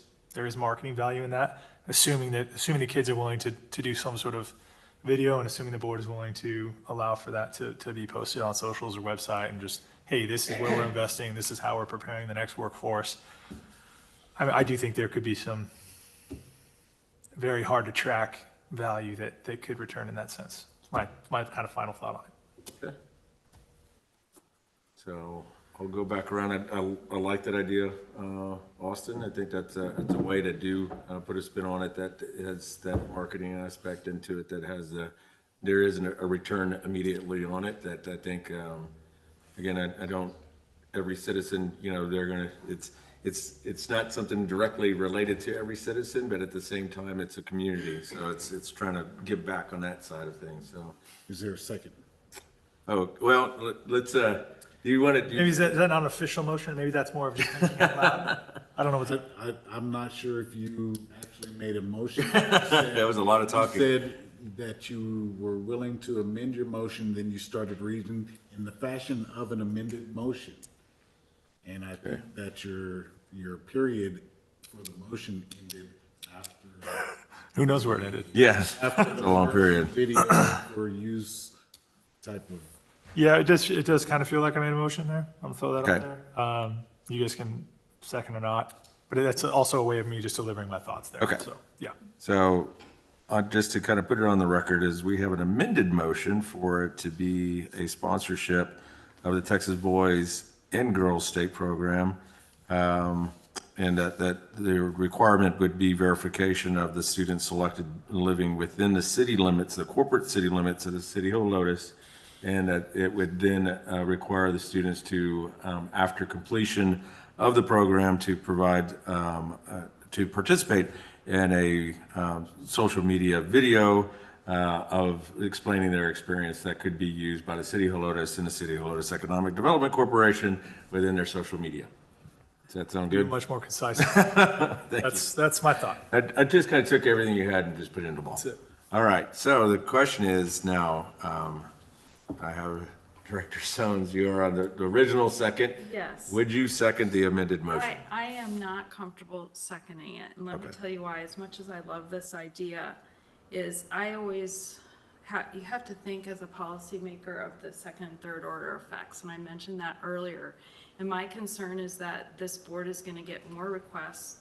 marketing value in that. Assuming the kids are willing to do some sort of video, and assuming the board is willing to allow for that to be posted on socials or website, and just, hey, this is where we're investing. This is how we're preparing the next workforce. I do think there could be some very hard to track value that could return in that sense. My kind of final thought on it. Okay. So I'll go back around. I like that idea, Austin. I think that's it's a way to do, put a spin on it that has that marketing aspect into it that has there isn't a return immediately on it that I think, again, I don't, every citizen, you know, they're gonna, it's not something directly related to every citizen, but at the same time, it's a community. So it's trying to give back on that side of things, so. Is there a second? Oh, well, let's, do you want to? Maybe is that not an official motion? Maybe that's more of just thinking out loud? I don't know what's it. I'm not sure if you actually made a motion. That was a lot of talking. You said that you were willing to amend your motion, then you started reading in the fashion of an amended motion. And I think that your period for the motion ended after. Who knows where it ended? Yes, After it's a long period. Video for use type of. Yeah, it does kind of feel like I made a motion there. I'm gonna throw that Okay. out there. You guys can second or not, but that's also a way of me just delivering my thoughts there. Okay. So, yeah. So, just to kind of put it on the record, is we have an amended motion for it to be a sponsorship of the Texas Boys and Girls State Program. And that the requirement would be verification of the students selected living within the city limits, the corporate city limits of the city of Helotes. And that it would then require the students to, after completion of the program, to provide, to participate in a social media video of explaining their experience that could be used by the city of Helotes and the city of Helotes Economic Development Corporation within their social media. Does that sound good? Much more concise. Thank you. That's my thought. I just kind of took everything you had and just put it in the ball. That's it. All right, so the question is now, I have Director Sones, you are on the original second. Yes. Would you second the amended motion? I am not comfortable seconding it, and let me tell you why. As much as I love this idea, is I always, you have to think as a policymaker of the second and third order effects, and I mentioned that earlier. And my concern is that this board is going to get more requests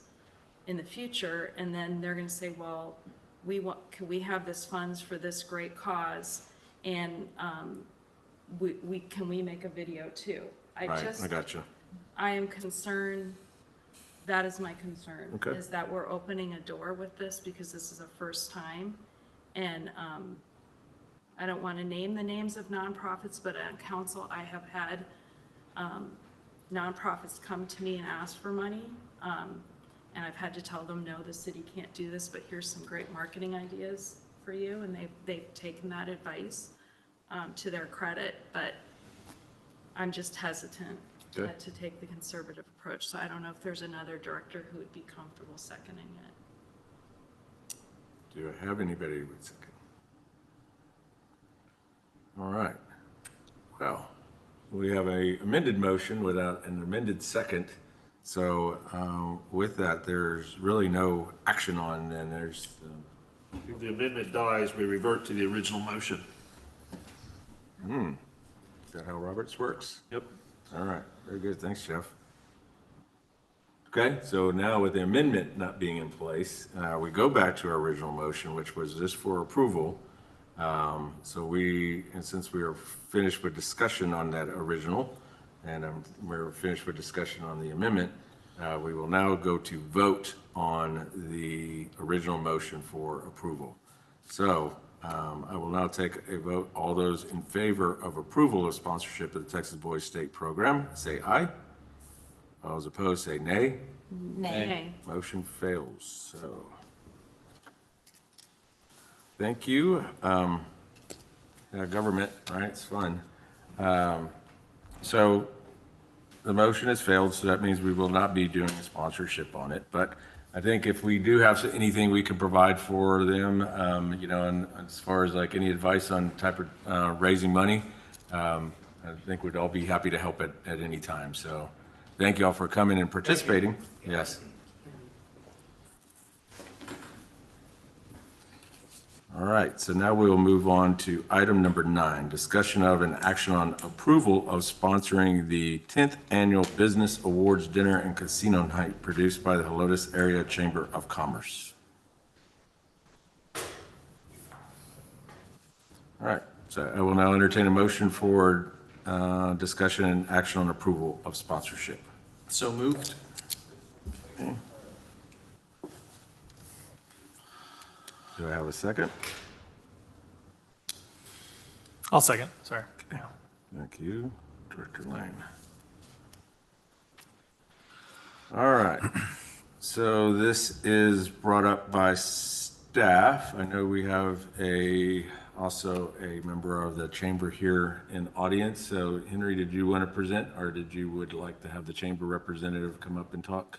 in the future, and then they're going to say, well, can we have this funds for this great cause? And can we make a video too? Right, I got you. I am concerned, that is my concern, Okay. is that we're opening a door with this because this is a first time. And I don't want to name the names of nonprofits, but on council, I have had nonprofits come to me and ask for money. And I've had to tell them, no, the city can't do this, but here's some great marketing ideas for you. And they've taken that advice to their credit, but I'm just hesitant Okay. to take the conservative approach. So I don't know if there's another director who would be comfortable seconding it. Do I have anybody who would second? All right. Well, we have a amended motion without an amended second. So with that, there's really no action on, and there's, If the amendment dies, we revert to the original motion. is that how Roberts works? Yep. All right, very good, thanks, Jeff. Okay, so now with the amendment not being in place, we go back to our original motion, which was just for approval. And since we are finished with discussion on that original, and we're finished with discussion on the amendment, we will now go to vote on the original motion for approval. So I will now take a vote. All those in favor of approval of sponsorship of the Texas Boys State Program, say aye. All those opposed, say nay. Nay. Motion fails, so. Thank you. Government, right, it's fun. So the motion has failed, so that means we will not be doing a sponsorship on it. But I think if we do have anything we can provide for them, and as far as like any advice on type of raising money, I think we'd all be happy to help at any time. So thank you all for coming and participating. Yes. All right, so now we will move on to item number 9, discussion of and action on approval of sponsoring the 10th Annual Business Awards Dinner and Casino Night produced by the Helotes Area Chamber of Commerce. All right, so I will now entertain a motion for discussion and action on approval of sponsorship. So moved. Do I have a second? I'll second, sorry. Thank you, Director Lane. All right, so this is brought up by staff. I know we have also a member of the chamber here in audience. So Henry, did you want to present, or would like to have the chamber representative come up and talk?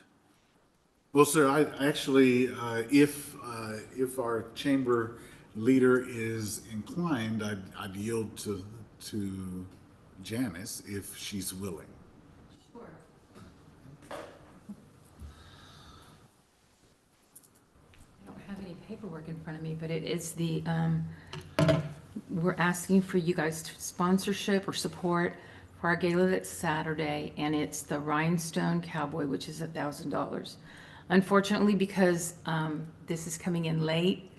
Well, sir, I actually, if our chamber leader is inclined, I'd yield to Janice if she's willing. Sure. I don't have any paperwork in front of me, but it is we're asking for you guys to sponsorship or support for our gala that's Saturday, and it's the Rhinestone Cowboy, which is $1,000. Unfortunately, because this is coming in late,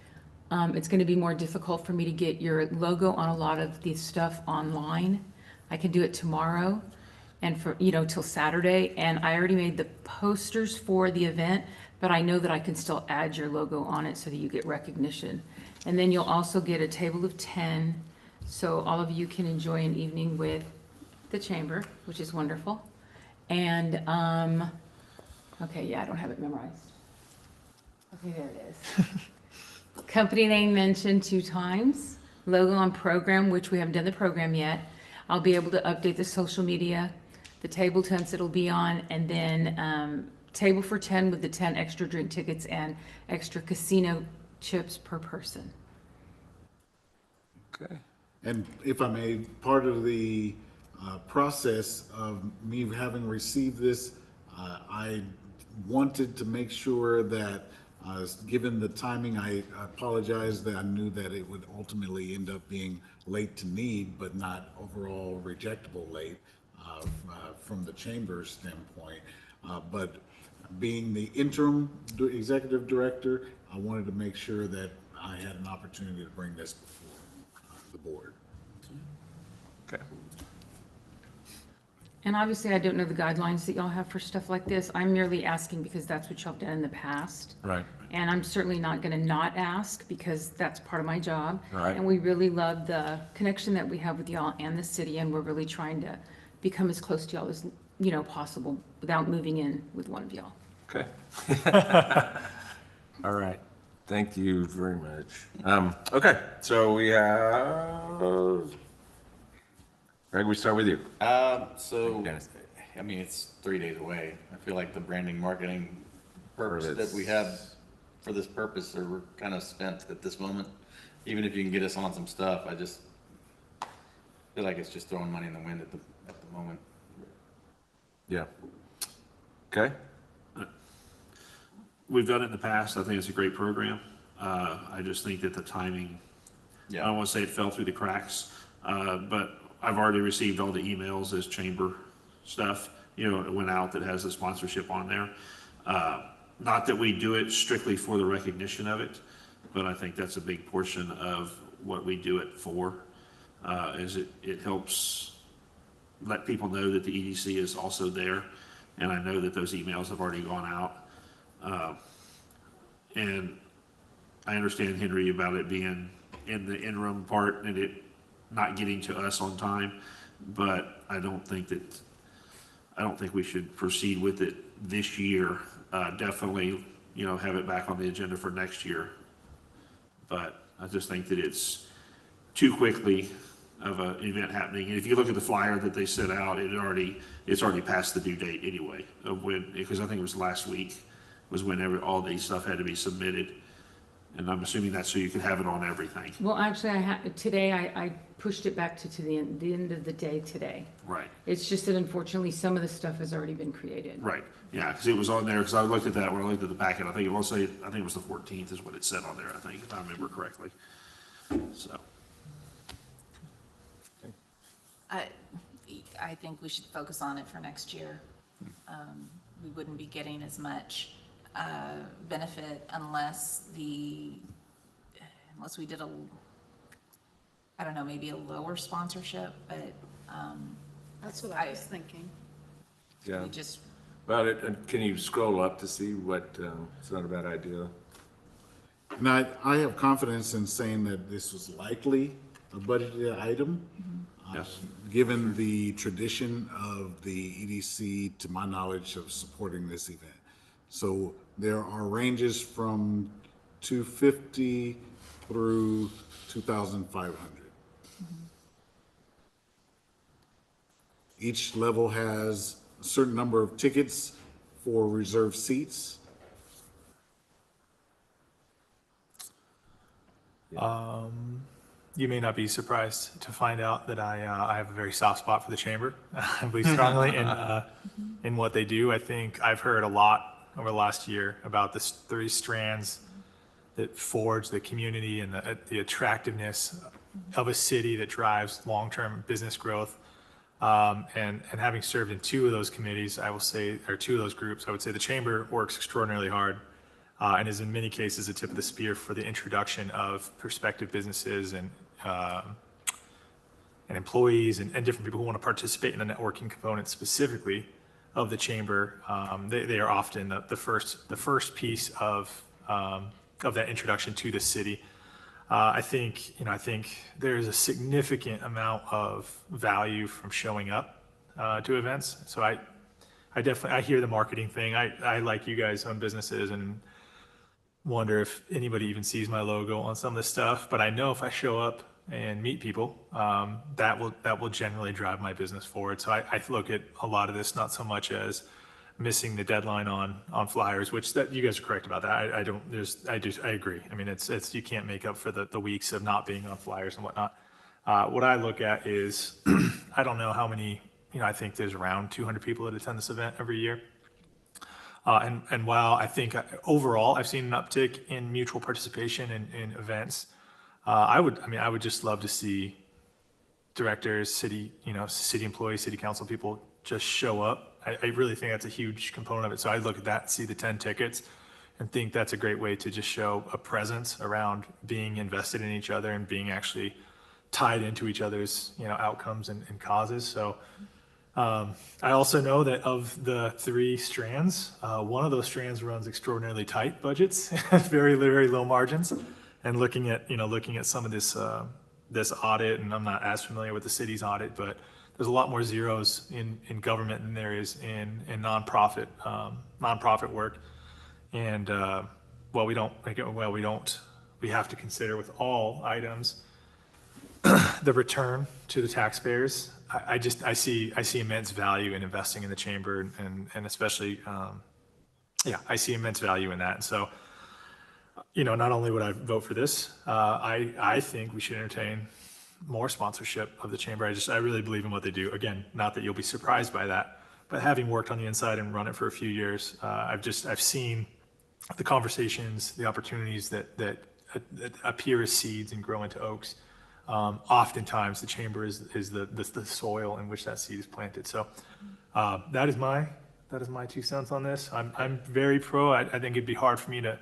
it's going to be more difficult for me to get your logo on a lot of the stuff online. I can do it tomorrow and till Saturday. And I already made the posters for the event, but I know that I can still add your logo on it so that you get recognition. And then you'll also get a table of 10, so all of you can enjoy an evening with the chamber, which is wonderful. And, okay, yeah, I don't have it memorized. Okay, there it is. Company name mentioned 2 times, logo on program, which we haven't done the program yet. I'll be able to update the social media, the table tents it'll be on, and then table for 10 with the 10 extra drink tickets and extra casino chips per person. Okay. And if I may, part of the process of me having received this, I wanted to make sure that, given the timing, I apologize that I knew that it would ultimately end up being late to need, but not overall rejectable late from the chamber's standpoint. But being the interim executive director, I wanted to make sure that I had an opportunity to bring this before the board. Okay. And obviously, I don't know the guidelines that y'all have for stuff like this. I'm merely asking because that's what y'all have done in the past. Right. And I'm certainly not going to not ask because that's part of my job. Right. And we really love the connection that we have with y'all and the city, and we're really trying to become as close to y'all as, possible without moving in with one of y'all. Okay. All right. Thank you very much. Okay, so we have, Greg, we start with you. So, Dennis. I mean, it's 3 days away. I feel like the branding, marketing purpose For that this. we have for this purpose are kind of spent at this moment. Even if you can get us on some stuff, I just feel like it's just throwing money in the wind at the moment. Yeah. Okay. We've done it in the past. I think it's a great program. I just think that the timing, I don't want to say it fell through the cracks, but I've already received all the emails as chamber stuff, it went out that has the sponsorship on there. Not that we do it strictly for the recognition of it, but I think that's a big portion of what we do it for, is it helps let people know that the EDC is also there. And I know that those emails have already gone out. And I understand, Henry, about it being in the interim part and it not getting to us on time, but I don't think we should proceed with it this year. Definitely, have it back on the agenda for next year. But I just think that it's too quickly of an event happening. And if you look at the flyer that they set out, it's already past the due date anyway of when, because I think it was last week was whenever all these stuff had to be submitted. And I'm assuming that's so you could have it on everything. Well, actually, today I pushed it back to the end of the day today. Right. It's just that unfortunately, some of the stuff has already been created. Right. Yeah, because it was on there, because I looked at that when I looked at the packet. I think it was the 14th is what it said on there, I think, if I remember correctly. So. I think we should focus on it for next year. We wouldn't be getting as much benefit unless we did maybe a lower sponsorship, but That's what I was thinking. Yeah. We just, Well, can you scroll up to see what, it's not a bad idea. And I have confidence in saying that this was likely a budgeted item. Yes. Given the tradition of the EDC, to my knowledge, of supporting this event. So there are ranges from 250 through 2,500. Each level has a certain number of tickets for reserved seats. You may not be surprised to find out that I have a very soft spot for the chamber. I believe strongly in what they do. I think I've heard a lot over the last year about the three strands that forge the community and the attractiveness of a city that drives long-term business growth. And having served in two of those committees, I will say, or two of those groups, I would say the chamber works extraordinarily hard. And is in many cases a tip of the spear for the introduction of prospective businesses and employees and different people who want to participate in the networking component specifically of the chamber. They are often the first piece of that introduction to the city. I think there is a significant amount of value from showing up to events. So I hear the marketing thing. I like you guys own businesses and wonder if anybody even sees my logo on some of this stuff, but I know if I show up and meet people, that will generally drive my business forward. So I look at a lot of this not so much as missing the deadline on flyers, which that you guys are correct about that. I agree. I mean, it's you can't make up for the weeks of not being on flyers and whatnot. What I look at is I don't know how many, I think there's around 200 people that attend this event every year. And while I think overall I've seen an uptick in mutual participation in events, I would just love to see directors, city employees, city council people just show up. I really think that's a huge component of it. So I look at that, see the 10 tickets, and think that's a great way to just show a presence around being invested in each other and being actually tied into each other's outcomes and causes. So. I also know that of the three strands, one of those strands runs extraordinarily tight budgets, very, very low margins. And looking at some of this audit, and I'm not as familiar with the city's audit, but there's a lot more zeros in government than there is in nonprofit work. And we have to consider with all items the return to the taxpayers. I see immense value in investing in the chamber and especially, I see immense value in that. And so, not only would I vote for this, I think we should entertain more sponsorship of the chamber. I really believe in what they do. Again, not that you'll be surprised by that, but having worked on the inside and run it for a few years, I've seen the conversations, the opportunities that appear as seeds and grow into oaks. Oftentimes the chamber is the soil in which that seed is planted. So that is my 2 cents on this. I'm very pro. I think it'd be hard for me to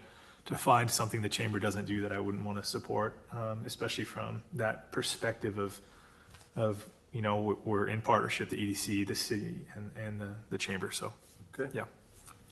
find something the chamber doesn't do that I wouldn't want to support, especially from that perspective of we're in partnership, the EDC, the city, and the chamber. So Okay. yeah.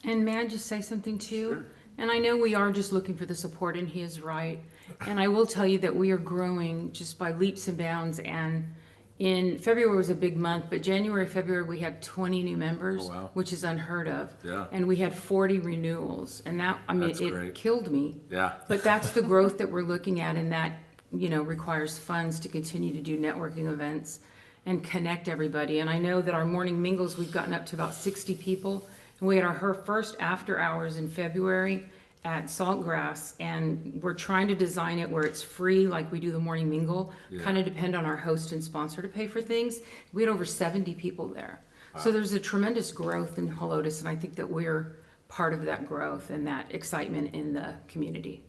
And may I just say something too? And I know we are just looking for the support, and he is right. And I will tell you that we are growing just by leaps and bounds. And in February was a big month, but January, February, we had 20 new members, Oh, wow. which is unheard of. Yeah. And we had 40 renewals. And that, That's it great. killed me. Yeah. But that's the growth that we're looking at, and that, requires funds to continue to do networking events and connect everybody. And I know that our morning mingles, we've gotten up to about 60 people. And we had our first after hours in February at Saltgrass, and we're trying to design it where it's free, like we do the morning mingle, kind of depend on our host and sponsor to pay for things. We had over 70 people there. So there's a tremendous growth in Helotes, and I think that we're part of that growth and that excitement in the community.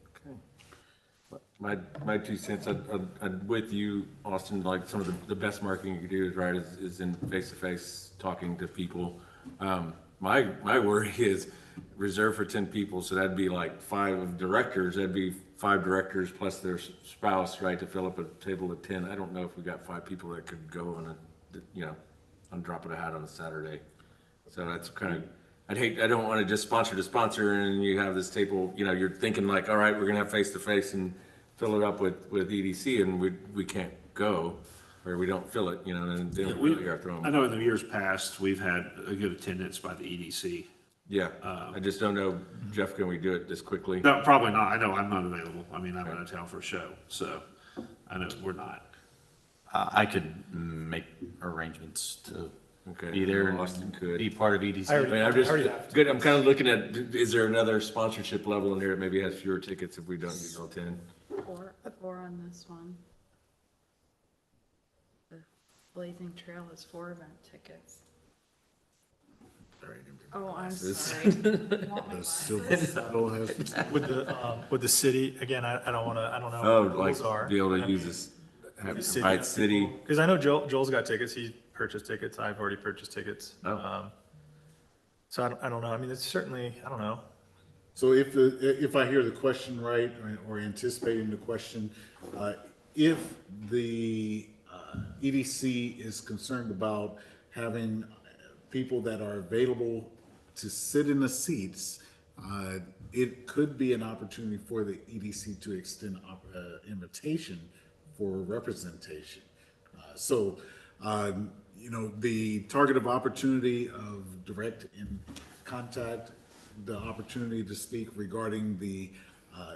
My 2 cents, I'm with you, Austin, like some of the best marketing you can do is in face-to-face talking to people. My worry is reserved for 10 people, so that'd be like 5 directors, that'd be 5 directors plus their spouse, right, to fill up a table of 10. I don't know if we got 5 people that could go on on drop of a hat on a Saturday. So that's kind of, I don't want to just sponsor to sponsor and you have this table, you know, you're thinking like, all right, we're gonna have face-to-face and fill it up with EDC and we can't go, or we don't fill it, you know, and then we are throwing. I know in the years past, we've had a good attendance by the EDC. Yeah, I just don't know, Jeff, can we do it this quickly? No, probably not. I know I'm not available. I mean, I'm out of town for a show, so I know we're not. I could make arrangements to Okay. be there Austin and could. be part of EDC. I mean, I'm just, already have good, I'm kind of looking at, is there another sponsorship level in here that maybe has fewer tickets if we don't use all 10? Four on this one. The Blazing Trail is 4 event tickets. Oh, I'm sorry. You want my The glasses? silver saddle has, With the city, again, I don't know Oh, what the like, rules are. be able to use this, have, City- invite city, Because I know Joel's got tickets, he purchased tickets, I've already purchased tickets. Oh. So I don't know, I mean, it's certainly, I don't know. so if I hear the question right, or anticipating the question, if the EDC is concerned about having people that are available to sit in the seats, it could be an opportunity for the EDC to extend invitation for representation. So, you know, the target of opportunity of direct in contact, the opportunity to speak regarding the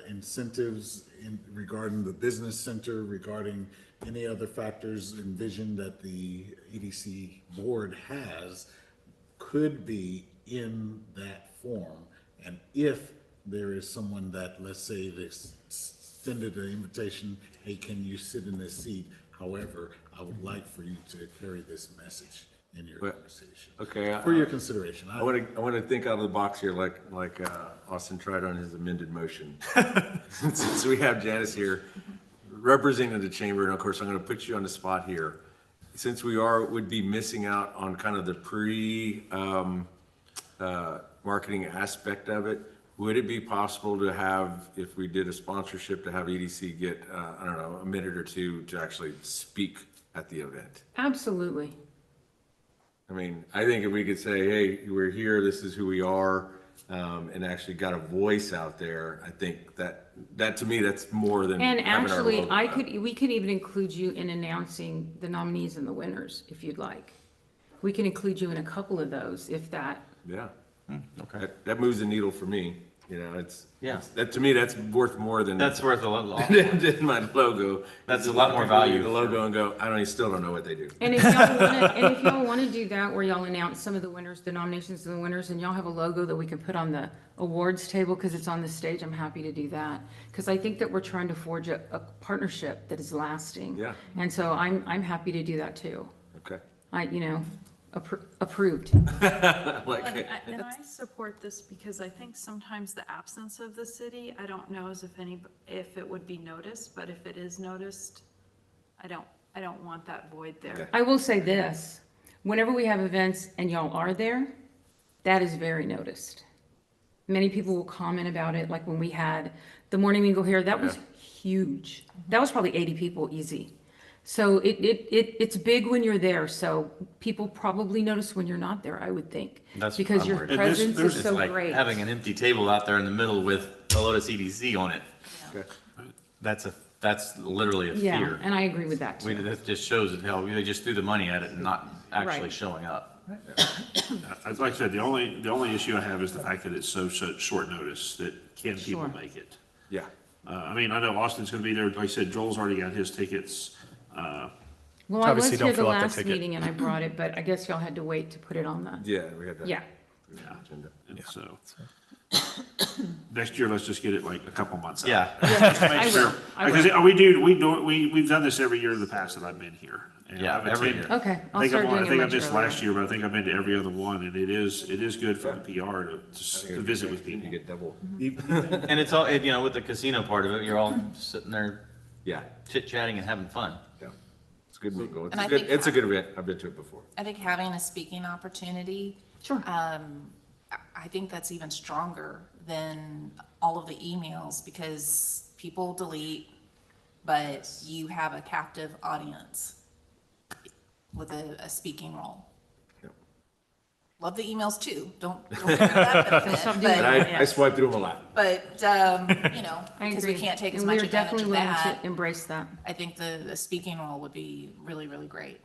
incentives regarding the business center, regarding any other factors and vision that the EDC board has, could be in that form. And if there is someone that, let's say, they extended an invitation, hey, can you sit in this seat? However, I would like for you to carry this message in your conversation. okay. For your consideration. I want to think out of the box here, like Austin tried on his amended motion. Since we have Janice here representing the chamber, and of course, I'm going to put you on the spot here. Since we would be missing out on kind of the marketing aspect of it, would it be possible to have, if we did a sponsorship, to have EDC get, I don't know, a minute or two to actually speak at the event? Absolutely. I mean, I think if we could say, hey, we're here, this is who we are, and actually got a voice out there, I think that to me, that's more than And having our actually, logo. we could even include you in announcing the nominees and the winners, if you'd like. We can include you in a couple of those, if that, Yeah, Okay. that moves the needle for me, you know, Yeah. that, to me, that's worth more than. That's worth a lot. Than my logo. That's a lot more value. The logo and go, still don't know what they do. and if y'all wanna do that, where y'all announce some of the winners, the nominations of the winners, and y'all have a logo that we can put on the awards table, because it's on the stage, I'm happy to do that. Because I think that we're trying to forge a partnership that is lasting. Yeah. And so I'm happy to do that too. Okay. Approved. Like, And I support this because I think sometimes the absence of the city, I don't know as if it would be noticed, but if it is noticed, I don't want that void there. Okay. I will say this, whenever we have events and y'all are there, that is very noticed. Many people will comment about it, like when we had the morning mingle here, that was huge. That was probably 80 people, easy. So it's big when you're there, so people probably notice when you're not there, I would think. That's Because what I'm your worried about. presence is It's so like great. having an empty table out there in the middle with Helotes EDC on it. okay. That's literally a Yeah, fear. and I agree with that too. That just shows that how they just threw the money at it and not actually Right. showing up. Like I said, the only issue I have is the fact that it's so short notice that can people Sure. make it? Yeah. I mean, I know Austin's gonna be there. Like I said, Joel's already got his tickets. Well, I was Obviously, here don't the fill out that last ticket. meeting and I brought it, but I guess y'all had to wait to put it on the, Yeah, we had that. yeah. Agenda. And so next year, let's just get it like a couple months out. Yeah. I will, I will. Because we've done this every year in the past that I've been here. And Yeah, I've every attended- year. Okay, I I'll think start I doing it think I much missed earlier. last year, but I think I've been to every other one, and it is good for the PR to visit with You people. get double. And it's all, with the casino part of it, you're all sitting there Yeah, chit-chatting and having fun. yeah. It's a good bingo. And I think- It's a good event. I've been to it before. I think having a speaking opportunity. Sure. I think that's even stronger than all of the emails because people delete, but you have a captive audience with a speaking role. love the emails too. Don't get rid of that benefit, Stop doing but, that. I swiped through them a lot. but, you know, I because we agree. can't take as And much we're advantage definitely of willing that. to embrace that. I think the speaking role would be really, really great.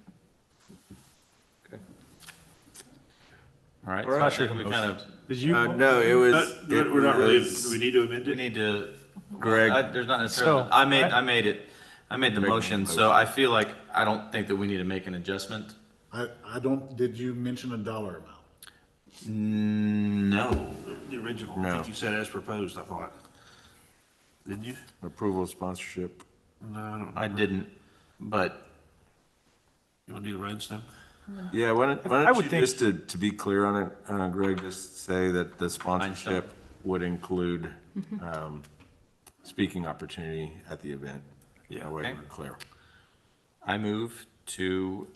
All right. All right. So I think we kind of, Did you? No, it was. We're not really, was- do we need to amend we it? need to, Greg. there's not necessarily, So, I made it, I made the Greg made motion, the so I feel like, I don't think that we need to make an adjustment. I don't, did you mention a dollar amount? No. The original, I No. think you said as proposed, I thought. Didn't you? Approval of sponsorship. No, I don't. I didn't, but You want to do the rhinestone? Yeah, why I don't would you, think- just to be clear on it, Greg, just say that the sponsorship would include, speaking opportunity at the event. Yeah, that way Okay. we're clear. I move to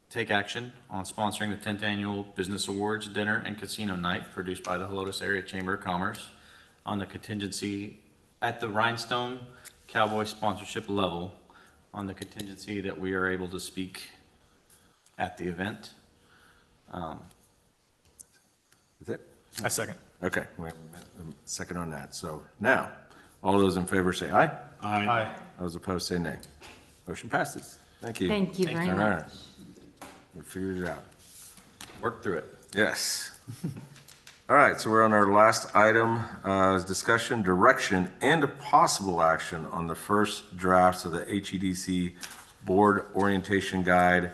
take action on sponsoring the 10th Annual Business Awards Dinner and Casino Night produced by the Helotes Area Chamber of Commerce on the contingency at the Rhinestone Cowboy sponsorship level on the contingency that we are able to speak at the event. Is it? I second. Okay, we have a second on that. So now, all those in favor say aye. Aye. Those opposed say nay. Motion passes. Thank you. Thank you very All much. right. We figured it out. Work through it. Yes. All right, so we're on our last item, is discussion, direction, and possible action on the first drafts of the HEDC Board Orientation Guide,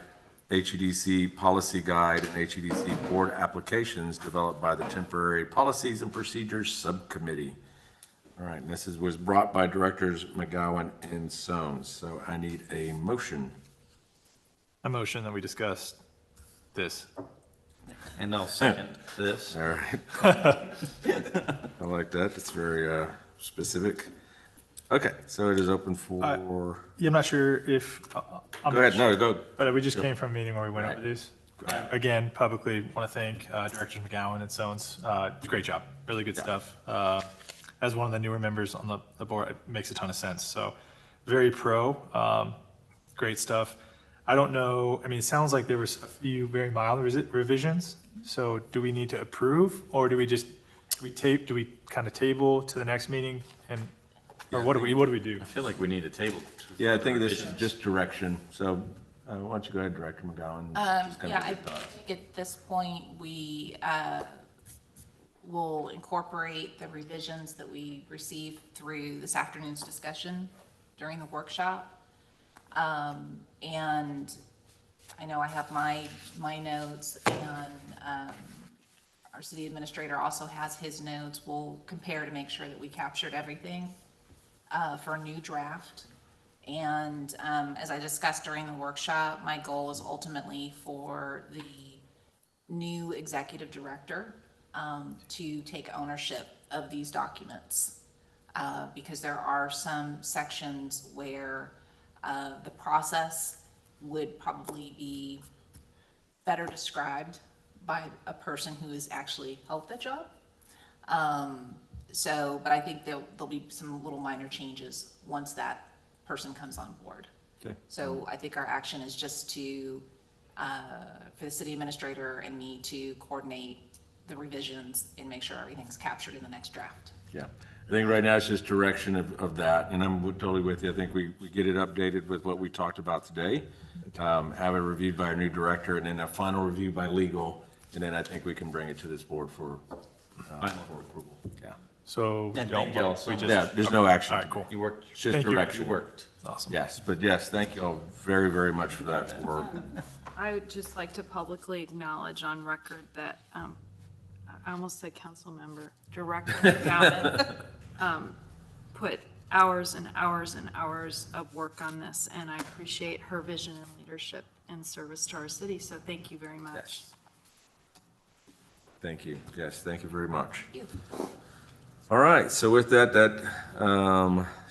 HEDC Policy Guide, and HEDC Board Applications developed by the Temporary Policies and Procedures Subcommittee. All right, and this was brought by Directors McGowan and Soames, so I need a motion. A motion that we discussed this. And I'll second this. All right. I like that. It's very specific. Okay, so it is open for, Yeah, I'm not sure if. I'm go ahead, no, go. But we just came from a meeting where we went over these. Again, publicly want to thank Directors McGowan and Soames. Great job, really good stuff. As one of the newer members on the board, it makes a ton of sense. So very pro, great stuff. I don't know, I mean, it sounds like there was a few very mild revisions. So do we need to approve, or do we just, do we kind of table to the next meeting? And, or what do we do? I feel like we need a table. Yeah, I think this is just direction. So why don't you go ahead, Director McGowan? Just kind of Yeah, I your thoughts. think at this point, we will incorporate the revisions that we received through this afternoon's discussion during the workshop. And I know I have my notes, and our city administrator also has his notes. We'll compare to make sure that we captured everything for a new draft. And as I discussed during the workshop, my goal is ultimately for the new executive director to take ownership of these documents, because there are some sections where the process would probably be better described by a person who has actually held that job. But I think there'll be some little minor changes once that person comes on board. Okay. So I think our action is just to, for the city administrator and me to coordinate the revisions and make sure everything's captured in the next draft. Yeah, I think right now it's just direction of that, and I'm totally with you. I think we get it updated with what we talked about today, have it reviewed by our new director, and then a final review by legal, and then I think we can bring it to this board for approval. Yeah. So And don't thank y'all vote, so we much. just. Yeah, there's no action. All right, cool. You worked, It's just Thank you. direction. you worked. Awesome. Yes, but yes, thank you all very, very much for that work. I would just like to publicly acknowledge on record that, I almost said council member, Director McGowan, put hours and hours and hours of work on this, and I appreciate her vision and leadership and service to our city, so thank you very much. Yes. Thank you. Yes, thank you very much. Thank you. All right, so with that,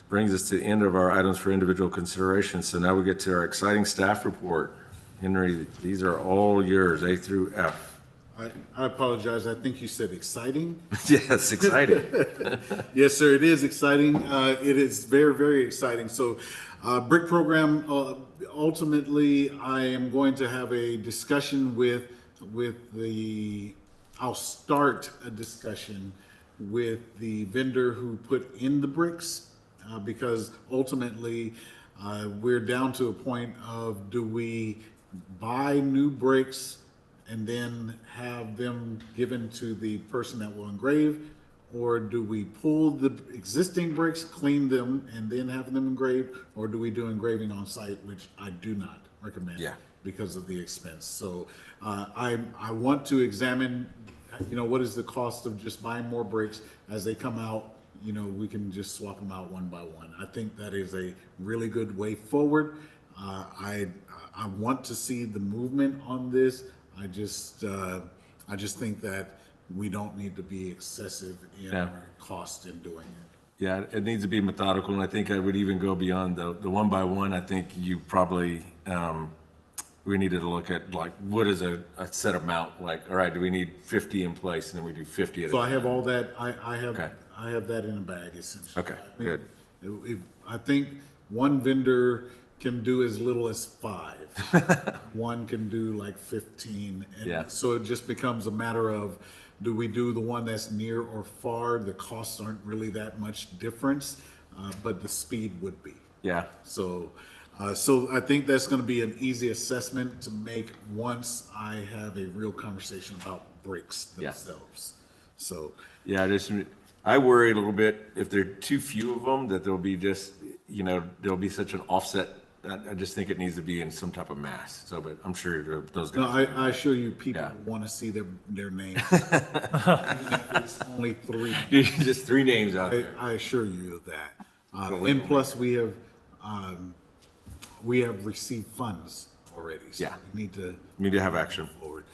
brings us to the end of our items for individual consideration. So now we get to our exciting staff report. Henry, these are all yours, A through F. I apologize, I think you said exciting. Yes, exciting. Yes, sir, it is exciting. It is very, very exciting. So, BRIC program, ultimately, I am going to have a discussion with I'll start a discussion with the vendor who put in the bricks, because ultimately, we're down to a point of, do we buy new bricks and then have them given to the person that will engrave? Or do we pull the existing bricks, clean them, and then have them engraved? Or do we do engraving on site, which I do not recommend Yeah. because of the expense. So I want to examine, what is the cost of just buying more bricks as they come out? We can just swap them out one by one. I think that is a really good way forward. I want to see the movement on this. I just think that we don't need to be excessive in Yeah. our cost in doing it. Yeah, it needs to be methodical, and I think I would even go beyond the one by one. I think you probably, we needed to look at, like, what is a set amount? Like, all right, do we need 50 in place, and then we do 50 at a So I time? have all that, I have, Okay. I have that in a bag essentially. Okay, good. I think one vendor can do as little as 5. One can do like 15. Yeah. And so it just becomes a matter of, do we do the one that's near or far? The costs aren't really that much difference, but the speed would be. Yeah, So I think that's going to be an easy assessment to make once I have a real conversation about bricks Yeah. themselves. So, yeah, I worry a little bit if there are too few of them, that there'll be just, there'll be such an offset. I just think it needs to be in some type of mass. So, but I'm sure those no, guys. I assure you, people Yeah. want to see their names. Even if it's only 3. Just 3 names out there. I assure you of that. And plus, we have received funds already. So Yeah. we need to Need to have action. forward.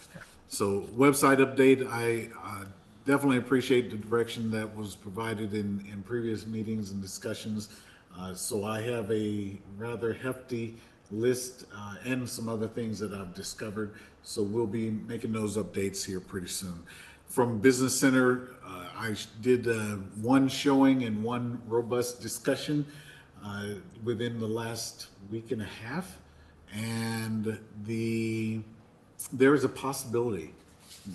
So website update, I definitely appreciate the direction that was provided in previous meetings and discussions. So I have a rather hefty list and some other things that I've discovered. So we'll be making those updates here pretty soon. From Business Center, I did one showing and one robust discussion within the last week and a half. And there is a possibility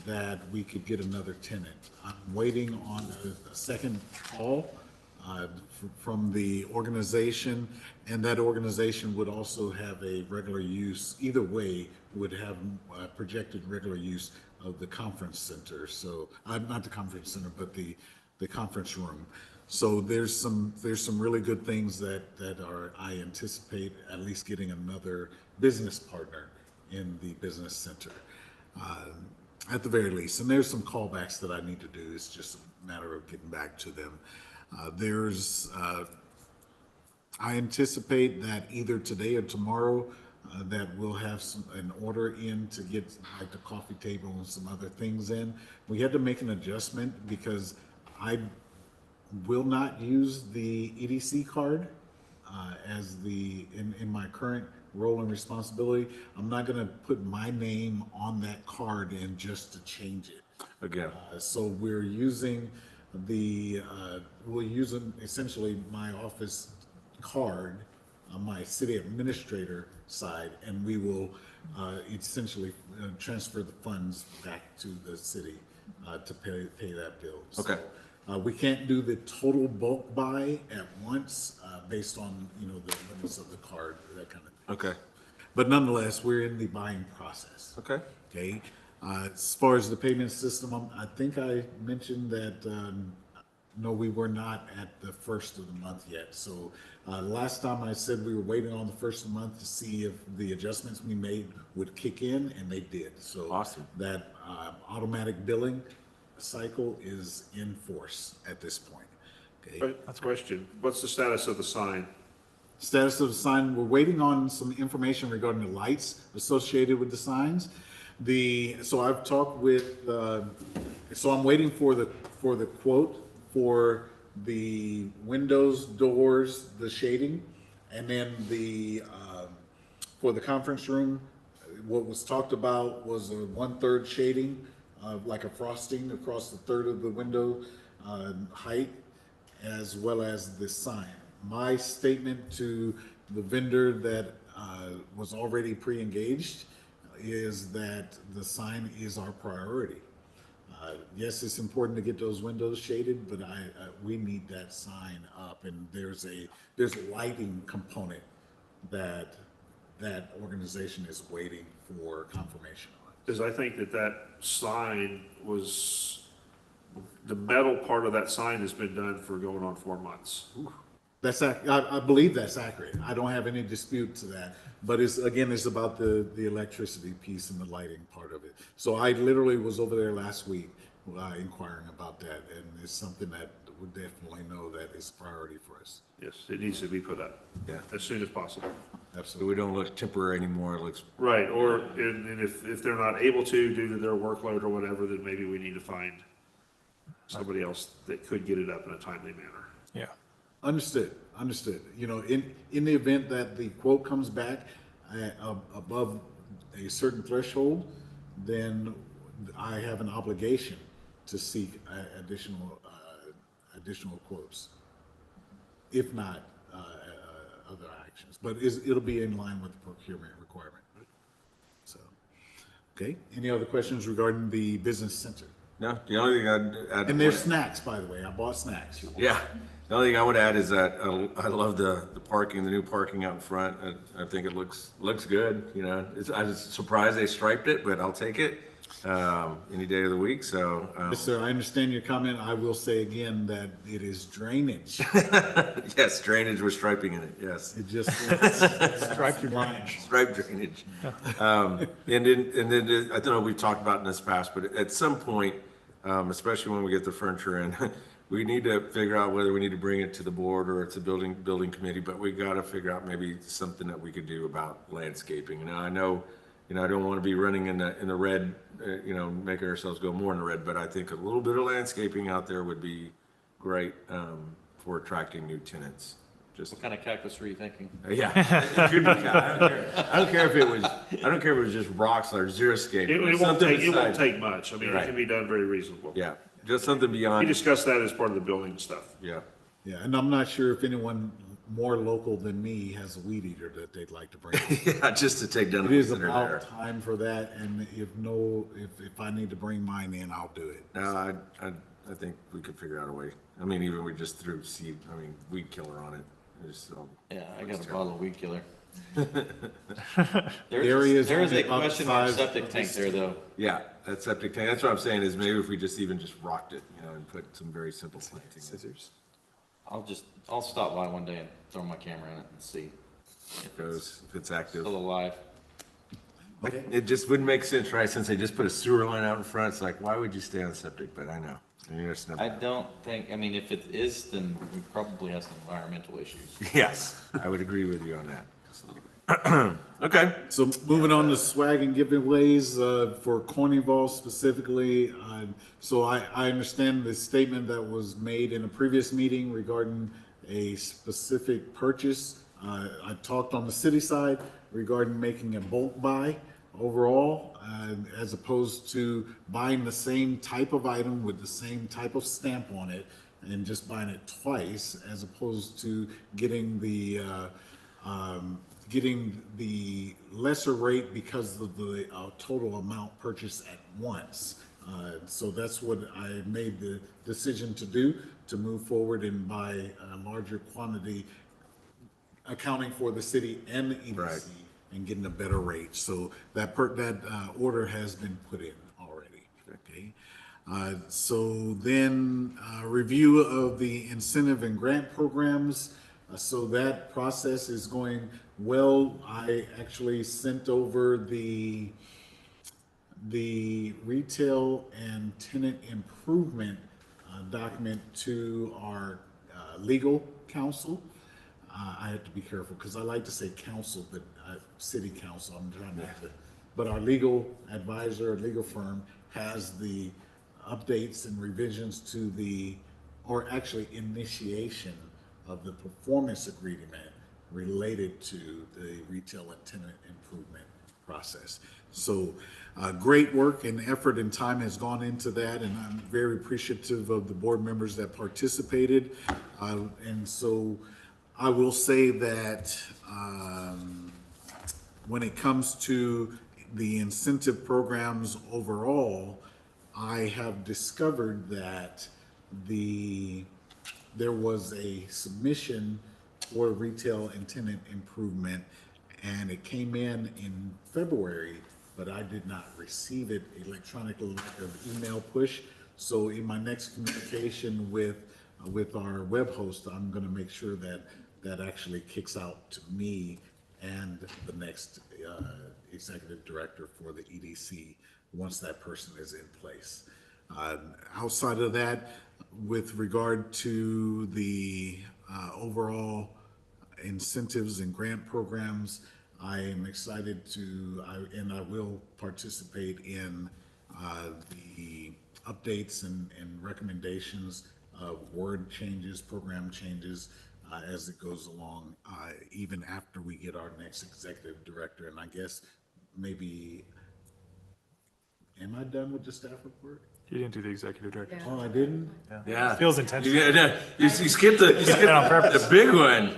that we could get another tenant. I'm waiting on a second call from the organization, and that organization would also have a regular use, either way, would have projected regular use of the conference center. So, not the conference center, but the conference room. So there's some really good things that I anticipate at least getting another business partner in the business center, at the very least. And there's some callbacks that I need to do. It's just a matter of getting back to them. I anticipate that either today or tomorrow, that we'll have an order in to get like the coffee table and some other things in. We had to make an adjustment because I will not use the EDC card in my current role and responsibility. I'm not going to put my name on that card in just to change it. Again. So we're using essentially my office card on my city administrator side, and we will essentially transfer the funds back to the city to pay that bill. Okay. So, we can't do the total bulk buy at once based on, the limits of the card, that kind of thing. Okay. But nonetheless, we're in the buying process. Okay. Okay. As far as the payment system, I think I mentioned that, no, we were not at the first of the month yet. So last time I said we were waiting on the first of the month to see if the adjustments we made would kick in, and they did. So Awesome. that automatic billing cycle is in force at this point. Okay. Question, what's the status of the sign? Status of the sign, we're waiting on some information regarding the lights associated with the signs. So I've talked with, so I'm waiting for the quote for the windows, doors, the shading, and then for the conference room, what was talked about was a 1/3 shading, like a frosting across the third of the window height, as well as the sign. My statement to the vendor that was already pre-engaged is that the sign is our priority. Yes, it's important to get those windows shaded, but we need that sign up, and there's a lighting component that organization is waiting for confirmation on. Because I think that sign was, the metal part of that sign has been done for going on 4 months. I believe that's accurate. I don't have any dispute to that. But it's about the electricity piece and the lighting part of it. So I literally was over there last week inquiring about that, and it's something that we definitely know that is a priority for us. Yes, it needs to be put up. Yeah. As soon as possible. So Absolutely. we don't look temporary anymore, it looks, Right, or, and if they're not able to due to their workload or whatever, then maybe we need to find somebody else that could get it up in a timely manner. Yeah. Understood. You know, in the event that the quote comes back above a certain threshold, then I have an obligation to seek additional quotes, if not other actions. But it'll be in line with the procurement requirement. So, okay. Any other questions regarding the business center? no, the only thing I'd. And there's snacks, by the way. I bought snacks. Yeah, the only thing I would add is that I love the parking, the new parking out in front. I think it looks good, you know. I was surprised they striped it, but I'll take it any day of the week, so. Yes, sir, I understand your comment. I will say again that it is drainage. Yes, drainage with striping in it, yes. It just. Stripe your drainage. Stripe drainage. And then, I don't know, we've talked about in this past, but at some point, especially when we get the furniture in, we need to figure out whether we need to bring it to the board or it's a building committee, but we gotta figure out maybe something that we could do about landscaping. Now, I know, you know, I don't wanna be running in the red, you know, making ourselves go more in the red, but I think a little bit of landscaping out there would be great, for attracting new tenants. Just, What kind of cactus were you thinking? yeah. It could be, I don't care if it was just rocks or xeriscape. It won't something take, it won't besides- take much. I mean, it Right. can be done very reasonable. Yeah, just something We beyond, discussed that as part of the building stuff. yeah. Yeah, and I'm not sure if anyone more local than me has a weed eater that they'd like to bring. Yeah, just to take down It the is ones that are there. about time for that, and if I need to bring mine in, I'll do it. No, I think we could figure out a way. I mean, even we just threw weed killer on it. Yeah, I got a bottle of weed killer. Area is There is only a about the question mark size septic of tank this- there, though. Yeah, that septic tank, that's what I'm saying, is maybe if we just rocked it, you know, and put some very simple planting. Scissors. I'll stop by one day and throw my camera in it and see If it's active. still alive. Okay. It just wouldn't make sense, right, since they just put a sewer line out in front, it's like, why would you stay on septic, but I know. And you're just never- I don't think, I mean, if it is, then we probably have some environmental issues. Yes, I would agree with you on that. Okay, So moving on to swag and giveaways for Carnival specifically. So I understand the statement that was made in a previous meeting regarding a specific purchase. I talked on the city side regarding making a bulk buy overall, as opposed to buying the same type of item with the same type of stamp on it and just buying it twice, as opposed to getting the lesser rate because of the total amount purchased at once. So that's what I made the decision to do, to move forward and buy a larger quantity, accounting for the city and the EDC. Right. And getting a better rate. So that order has been put in already, okay? So then, review of the incentive and grant programs. So that process is going well. I actually sent over the retail and tenant improvement document to our legal counsel. I have to be careful because I like to say council, but city council, I'm trying not to. But our legal advisor, legal firm has the updates and revisions to or actually initiation of the performance agreement related to the retail and tenant improvement process. So great work and effort and time has gone into that, and I'm very appreciative of the board members that participated. And so I will say that when it comes to the incentive programs overall, I have discovered that there was a submission for retail and tenant improvement, and it came in February, but I did not receive it electronically like an email push. So in my next communication with our web host, I'm gonna make sure that that actually kicks out to me and the next executive director for the EDC once that person is in place. Outside of that, with regard to the overall incentives and grant programs, I am excited and I will participate in the updates and recommendations of word changes, program changes as it goes along, even after we get our next executive director. And I guess maybe, am I done with the staff report? You didn't do the executive director. Oh, I didn't? Yeah. Feels intentional. You skipped the big one.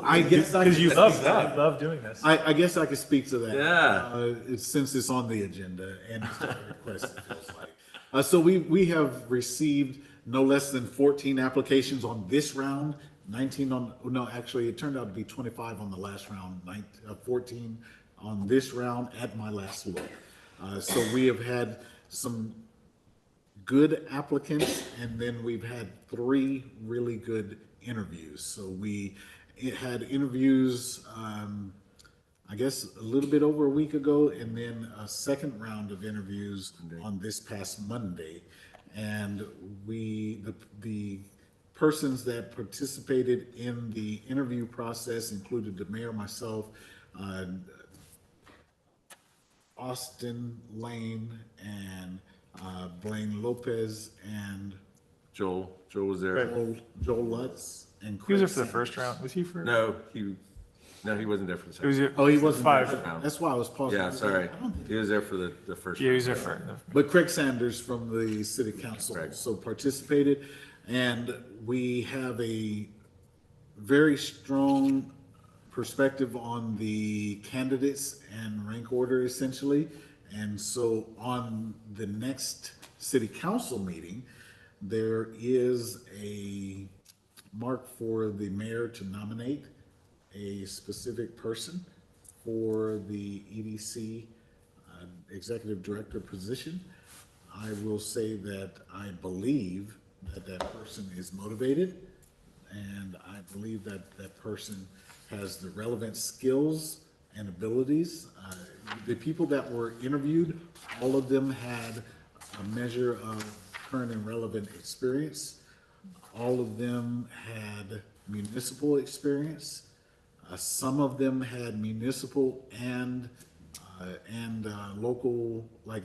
I guess I Because you could- love doing this. I guess I could speak to that. Yeah. Since it's on the agenda and it's a request, it feels like. So we have received no less than 14 applications on this round, 19 on, no, actually, it turned out to be 25 on the last round, 14 on this round at my last look. So we have had some good applicants, and then we've had 3 really good interviews. So we had interviews, I guess, a little bit over a week ago, and then a second round of interviews on this past Monday. And the persons that participated in the interview process included the mayor, myself, Austin Lane, and Blaine Lopez, and Joel was there. Joel Lutz, and He was Craig there for the Sanders. first round. Was he for? No, he wasn't there for the It was second. Oh, he wasn't 5. there. That's why I was pausing. Yeah, sorry. He was there for the first. Yeah, he was there for. But Craig Sanders from the city council Right. also participated, and we have a very strong perspective on the candidates and rank order essentially. And so on the next city council meeting, there is a mark for the mayor to nominate a specific person for the EDC executive director position. I will say that I believe that that person is motivated, and I believe that that person has the relevant skills and abilities. The people that were interviewed, all of them had a measure of current and relevant experience. All of them had municipal experience. Some of them had municipal and local, like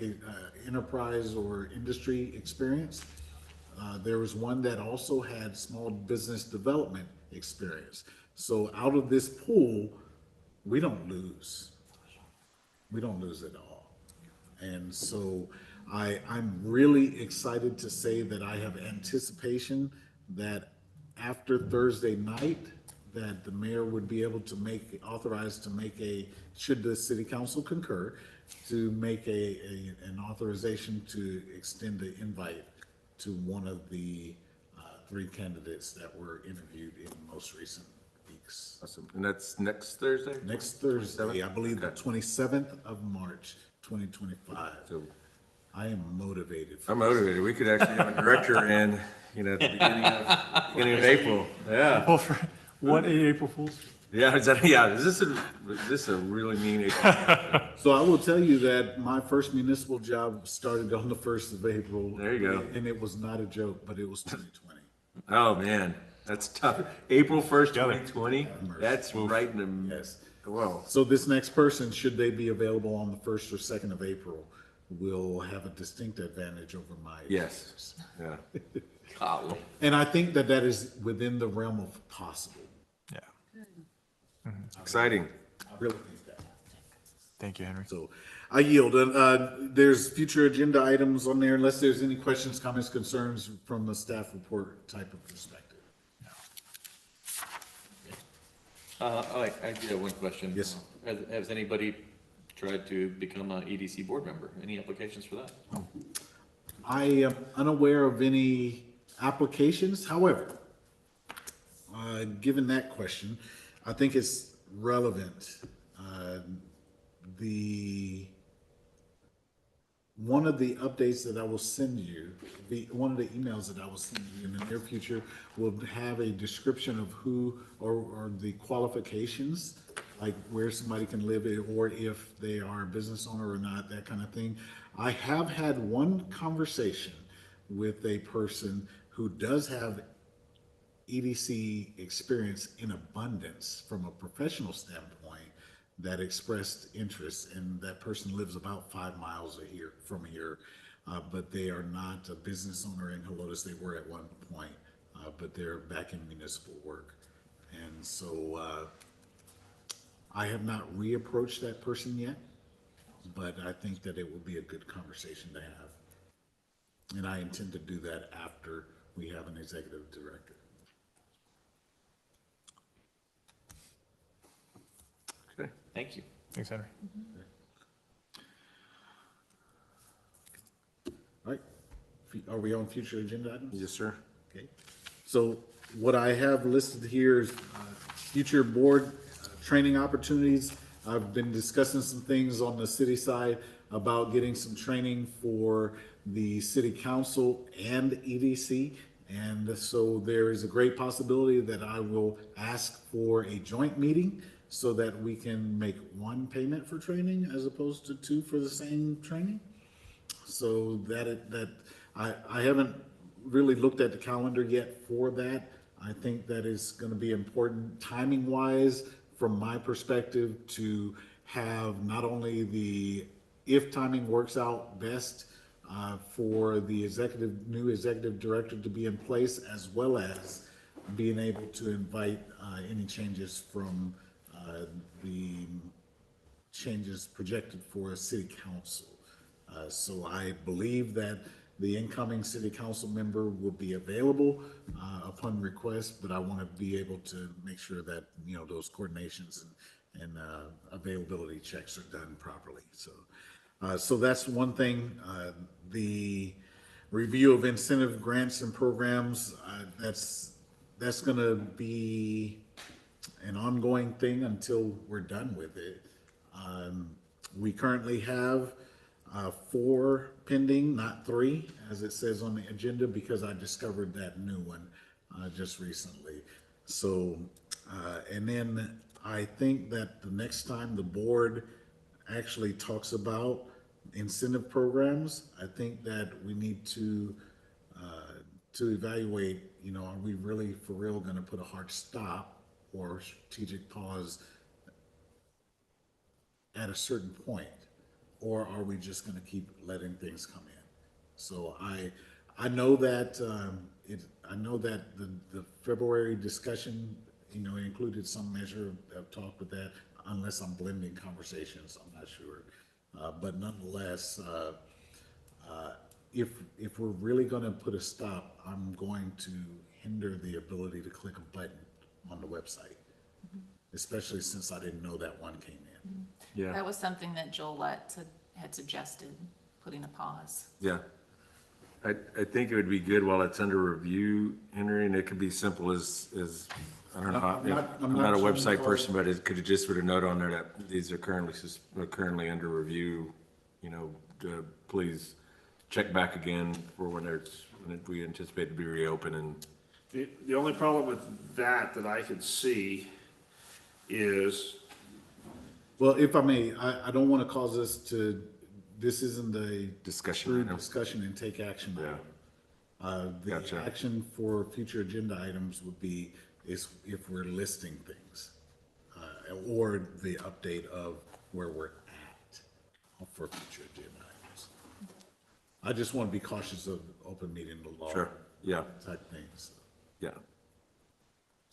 enterprise or industry experience. There was one that also had small business development experience. So out of this pool, we don't lose. We don't lose at all. And so I'm really excited to say that I have anticipation that after Thursday night, that the mayor would be able to authorized to make should the city council concur, to make an authorization to extend the invite to one of the 3 candidates that were interviewed in the most recent weeks. Awesome. And that's next Thursday? Next Thursday, I believe the Okay. 27th of March, 2025. So I am motivated. I'm motivated. We could actually have a director in, at the beginning of April. Yeah. Well, for what April Fools? Yeah, is this a really mean April? So I will tell you that my first municipal job started on the 1st of April. There you go. And it was not a joke, but it was 2020. Oh, man, that's tough. April 1st, 2020? That's right in the, Yes. well, So this next person, should they be available on the 1st or 2nd of April, will have a distinct advantage over my. yes, yeah. And I think that that is within the realm of possible. Yeah. Exciting. I really think that. Thank you, Henry. So I yield. There's future agenda items on there unless there's any questions, comments, concerns from a staff report type of perspective. I do have one question. Yes. Has anybody tried to become an EDC board member? Any applications for that? I am unaware of any applications. However, given that question, I think it's relevant. The One of the updates that I will send you, one of the emails that I will send you in the near future will have a description of who or the qualifications, like where somebody can live or if they are a business owner or not, that kind of thing. I have had one conversation with a person who does have EDC experience in abundance from a professional standpoint that expressed interest, and that person lives about 5 miles from here, but they are not a business owner in Helotes. They were at one point, but they're back in municipal work. And so I have not reapproached that person yet, but I think that it would be a good conversation to have. And I intend to do that after we have an executive director. Okay, thank you. Thanks, Henry. All right, are we on future agenda items? Yes, sir. Okay, so what I have listed here is future board training opportunities. I've been discussing some things on the city side about getting some training for the city council and EDC. And so there is a great possibility that I will ask for a joint meeting so that we can make one payment for training as opposed to two for the same training. So I haven't really looked at the calendar yet for that. I think that is going to be important timing wise from my perspective to have not only if timing works out best for the new executive director to be in place, as well as being able to invite any changes from the changes projected for a city council. So I believe that the incoming city council member will be available upon request, but I want to be able to make sure that, those coordinations and availability checks are done properly. So that's one thing. The review of incentive grants and programs, that's going to be an ongoing thing until we're done with it. We currently have 4 pending, not 3, as it says on the agenda, because I discovered that new one just recently. So, and then I think that the next time the board actually talks about incentive programs, I think that we need to evaluate, are we really for real going to put a hard stop or strategic pause at a certain point, or are we just going to keep letting things come in? So I know that the February discussion, included some measure of talk with that, unless I'm blending conversations, I'm not sure. But nonetheless, if we're really going to put a stop, I'm going to hinder the ability to click a button on the website, especially since I didn't know that one came in. Yeah. That was something that Jolette had suggested, putting a pause. Yeah. I think it would be good while it's under review, Henry, and it could be simple as I don't know, I'm not a website person, but it could just put a note on there that these are currently under review, please check back again for when we anticipate to be reopened. And The only problem with that I could see is, Well, if I may, I don't want to cause this isn't a discussion true item. discussion and take action item. The Gotcha. action for future agenda items would be if we're listing things, or the update of where we're at for future agenda items. I just want to be cautious of open meeting law. Sure. Yeah. Type things. Yeah.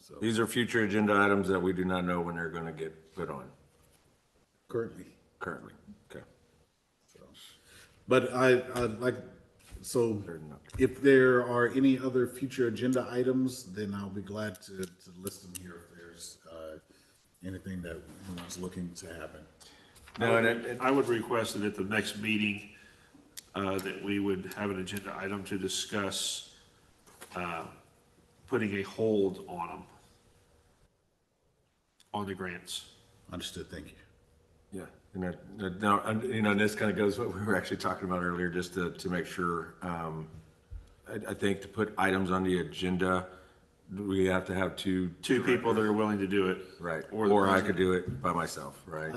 So These are future agenda items that we do not know when they're going to get put on currently. Okay. But I'd like, so if there are any other future agenda items, then I'll be glad to list them here if there's anything that anyone's looking to happen. No, and I would request that at the next meeting, that we would have an agenda item to discuss, putting a hold on them, on the grants. Understood, thank you. yeah, and now, you know, and this kind of goes what we were actually talking about earlier, just to make sure, I think to put items on the agenda, we have to have two People that are willing to do it. right, Or the or I president. could do it by myself, right?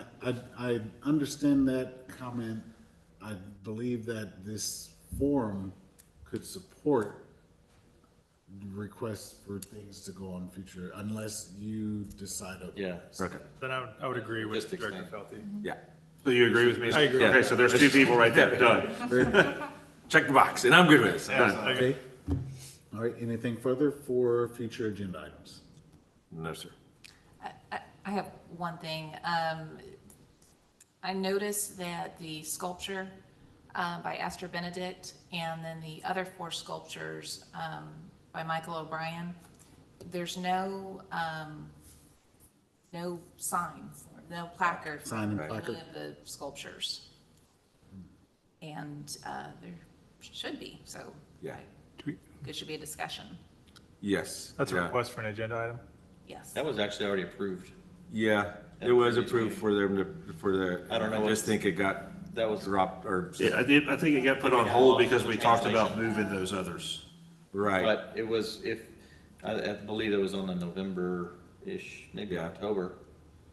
I understand that comment. I believe that this forum could support requests for things to go on future, unless you decide otherwise. Yeah. Okay, Then I would agree with Just Director extend. Felty. yeah. So you agree with me? I agree. Okay, so there's two people right there, done. Check the box, and I'm good with it. Yeah, Done. I agree. Okay. All right, anything further for future agenda items? No, sir. I have one thing. I noticed that the sculpture by Astor Benedict and then the other 4 sculptures by Michael O'Brien, there's no sign, no placard for Sign and any placard. of the sculptures. And there should be, so Yeah. it should be a discussion, Yes. That's a yeah. request for an agenda item. yes. That was actually already approved. Yeah, it was approved for them to, for the, I don't know I just what- think it got That was, dropped or, Yeah, I think it got put on hold because we talked about moving those others. right. but it was, I believe it was on the November-ish, maybe Yeah. October.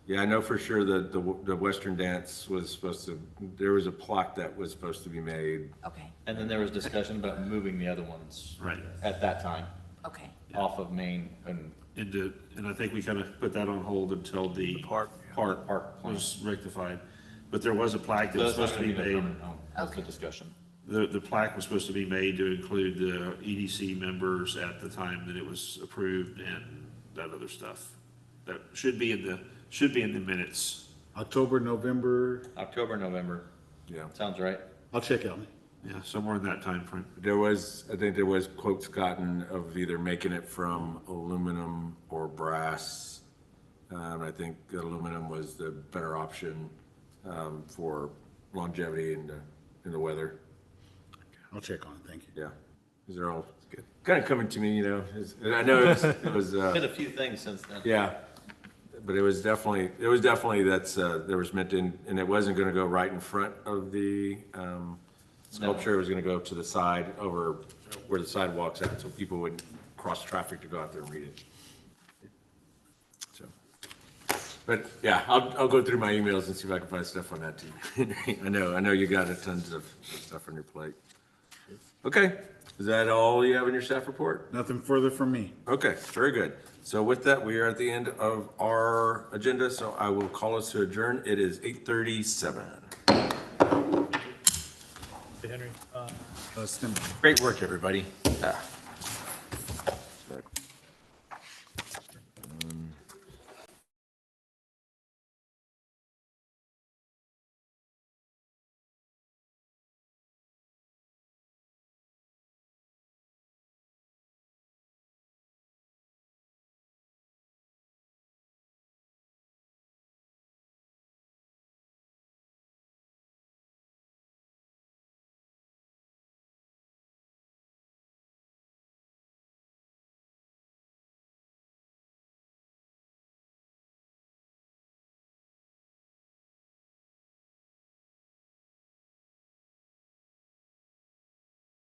Yeah, I know for sure that the Western dance was supposed to, there was a plaque that was supposed to be made. Okay, And then there was discussion about moving the other ones. Right. At that time, okay. off of Main and And I think we kind of put that on hold until the Park. park was rectified. But there was a plaque that was supposed to be made. That's the discussion. The plaque was supposed to be made to include the EDC members at the time that it was approved and that other stuff. That should be in the minutes. October, November, October, November, Yeah. sounds right. I'll check out. Yeah, somewhere in that time frame. I think there was quotes gotten of either making it from aluminum or brass. I think aluminum was the better option, for longevity in the weather. I'll check on it, thank you. Yeah. These are all kind of coming to me, you know, I know it was, Did a few things since then. yeah, but it was definitely that's, there was meant to, and it wasn't gonna go right in front of the, sculpture. It was gonna go to the side over where the sidewalk's at, so people wouldn't cross traffic to go out there and read it. So, but yeah, I'll go through my emails and see if I can find stuff on that too. I know you got tons of stuff on your plate. Okay, is that all you have in your staff report? Nothing further from me. Okay, very good. So with that, we are at the end of our agenda, so I will call us to adjourn. It is 8:37. Hey, Henry, Stand by. Great work, everybody.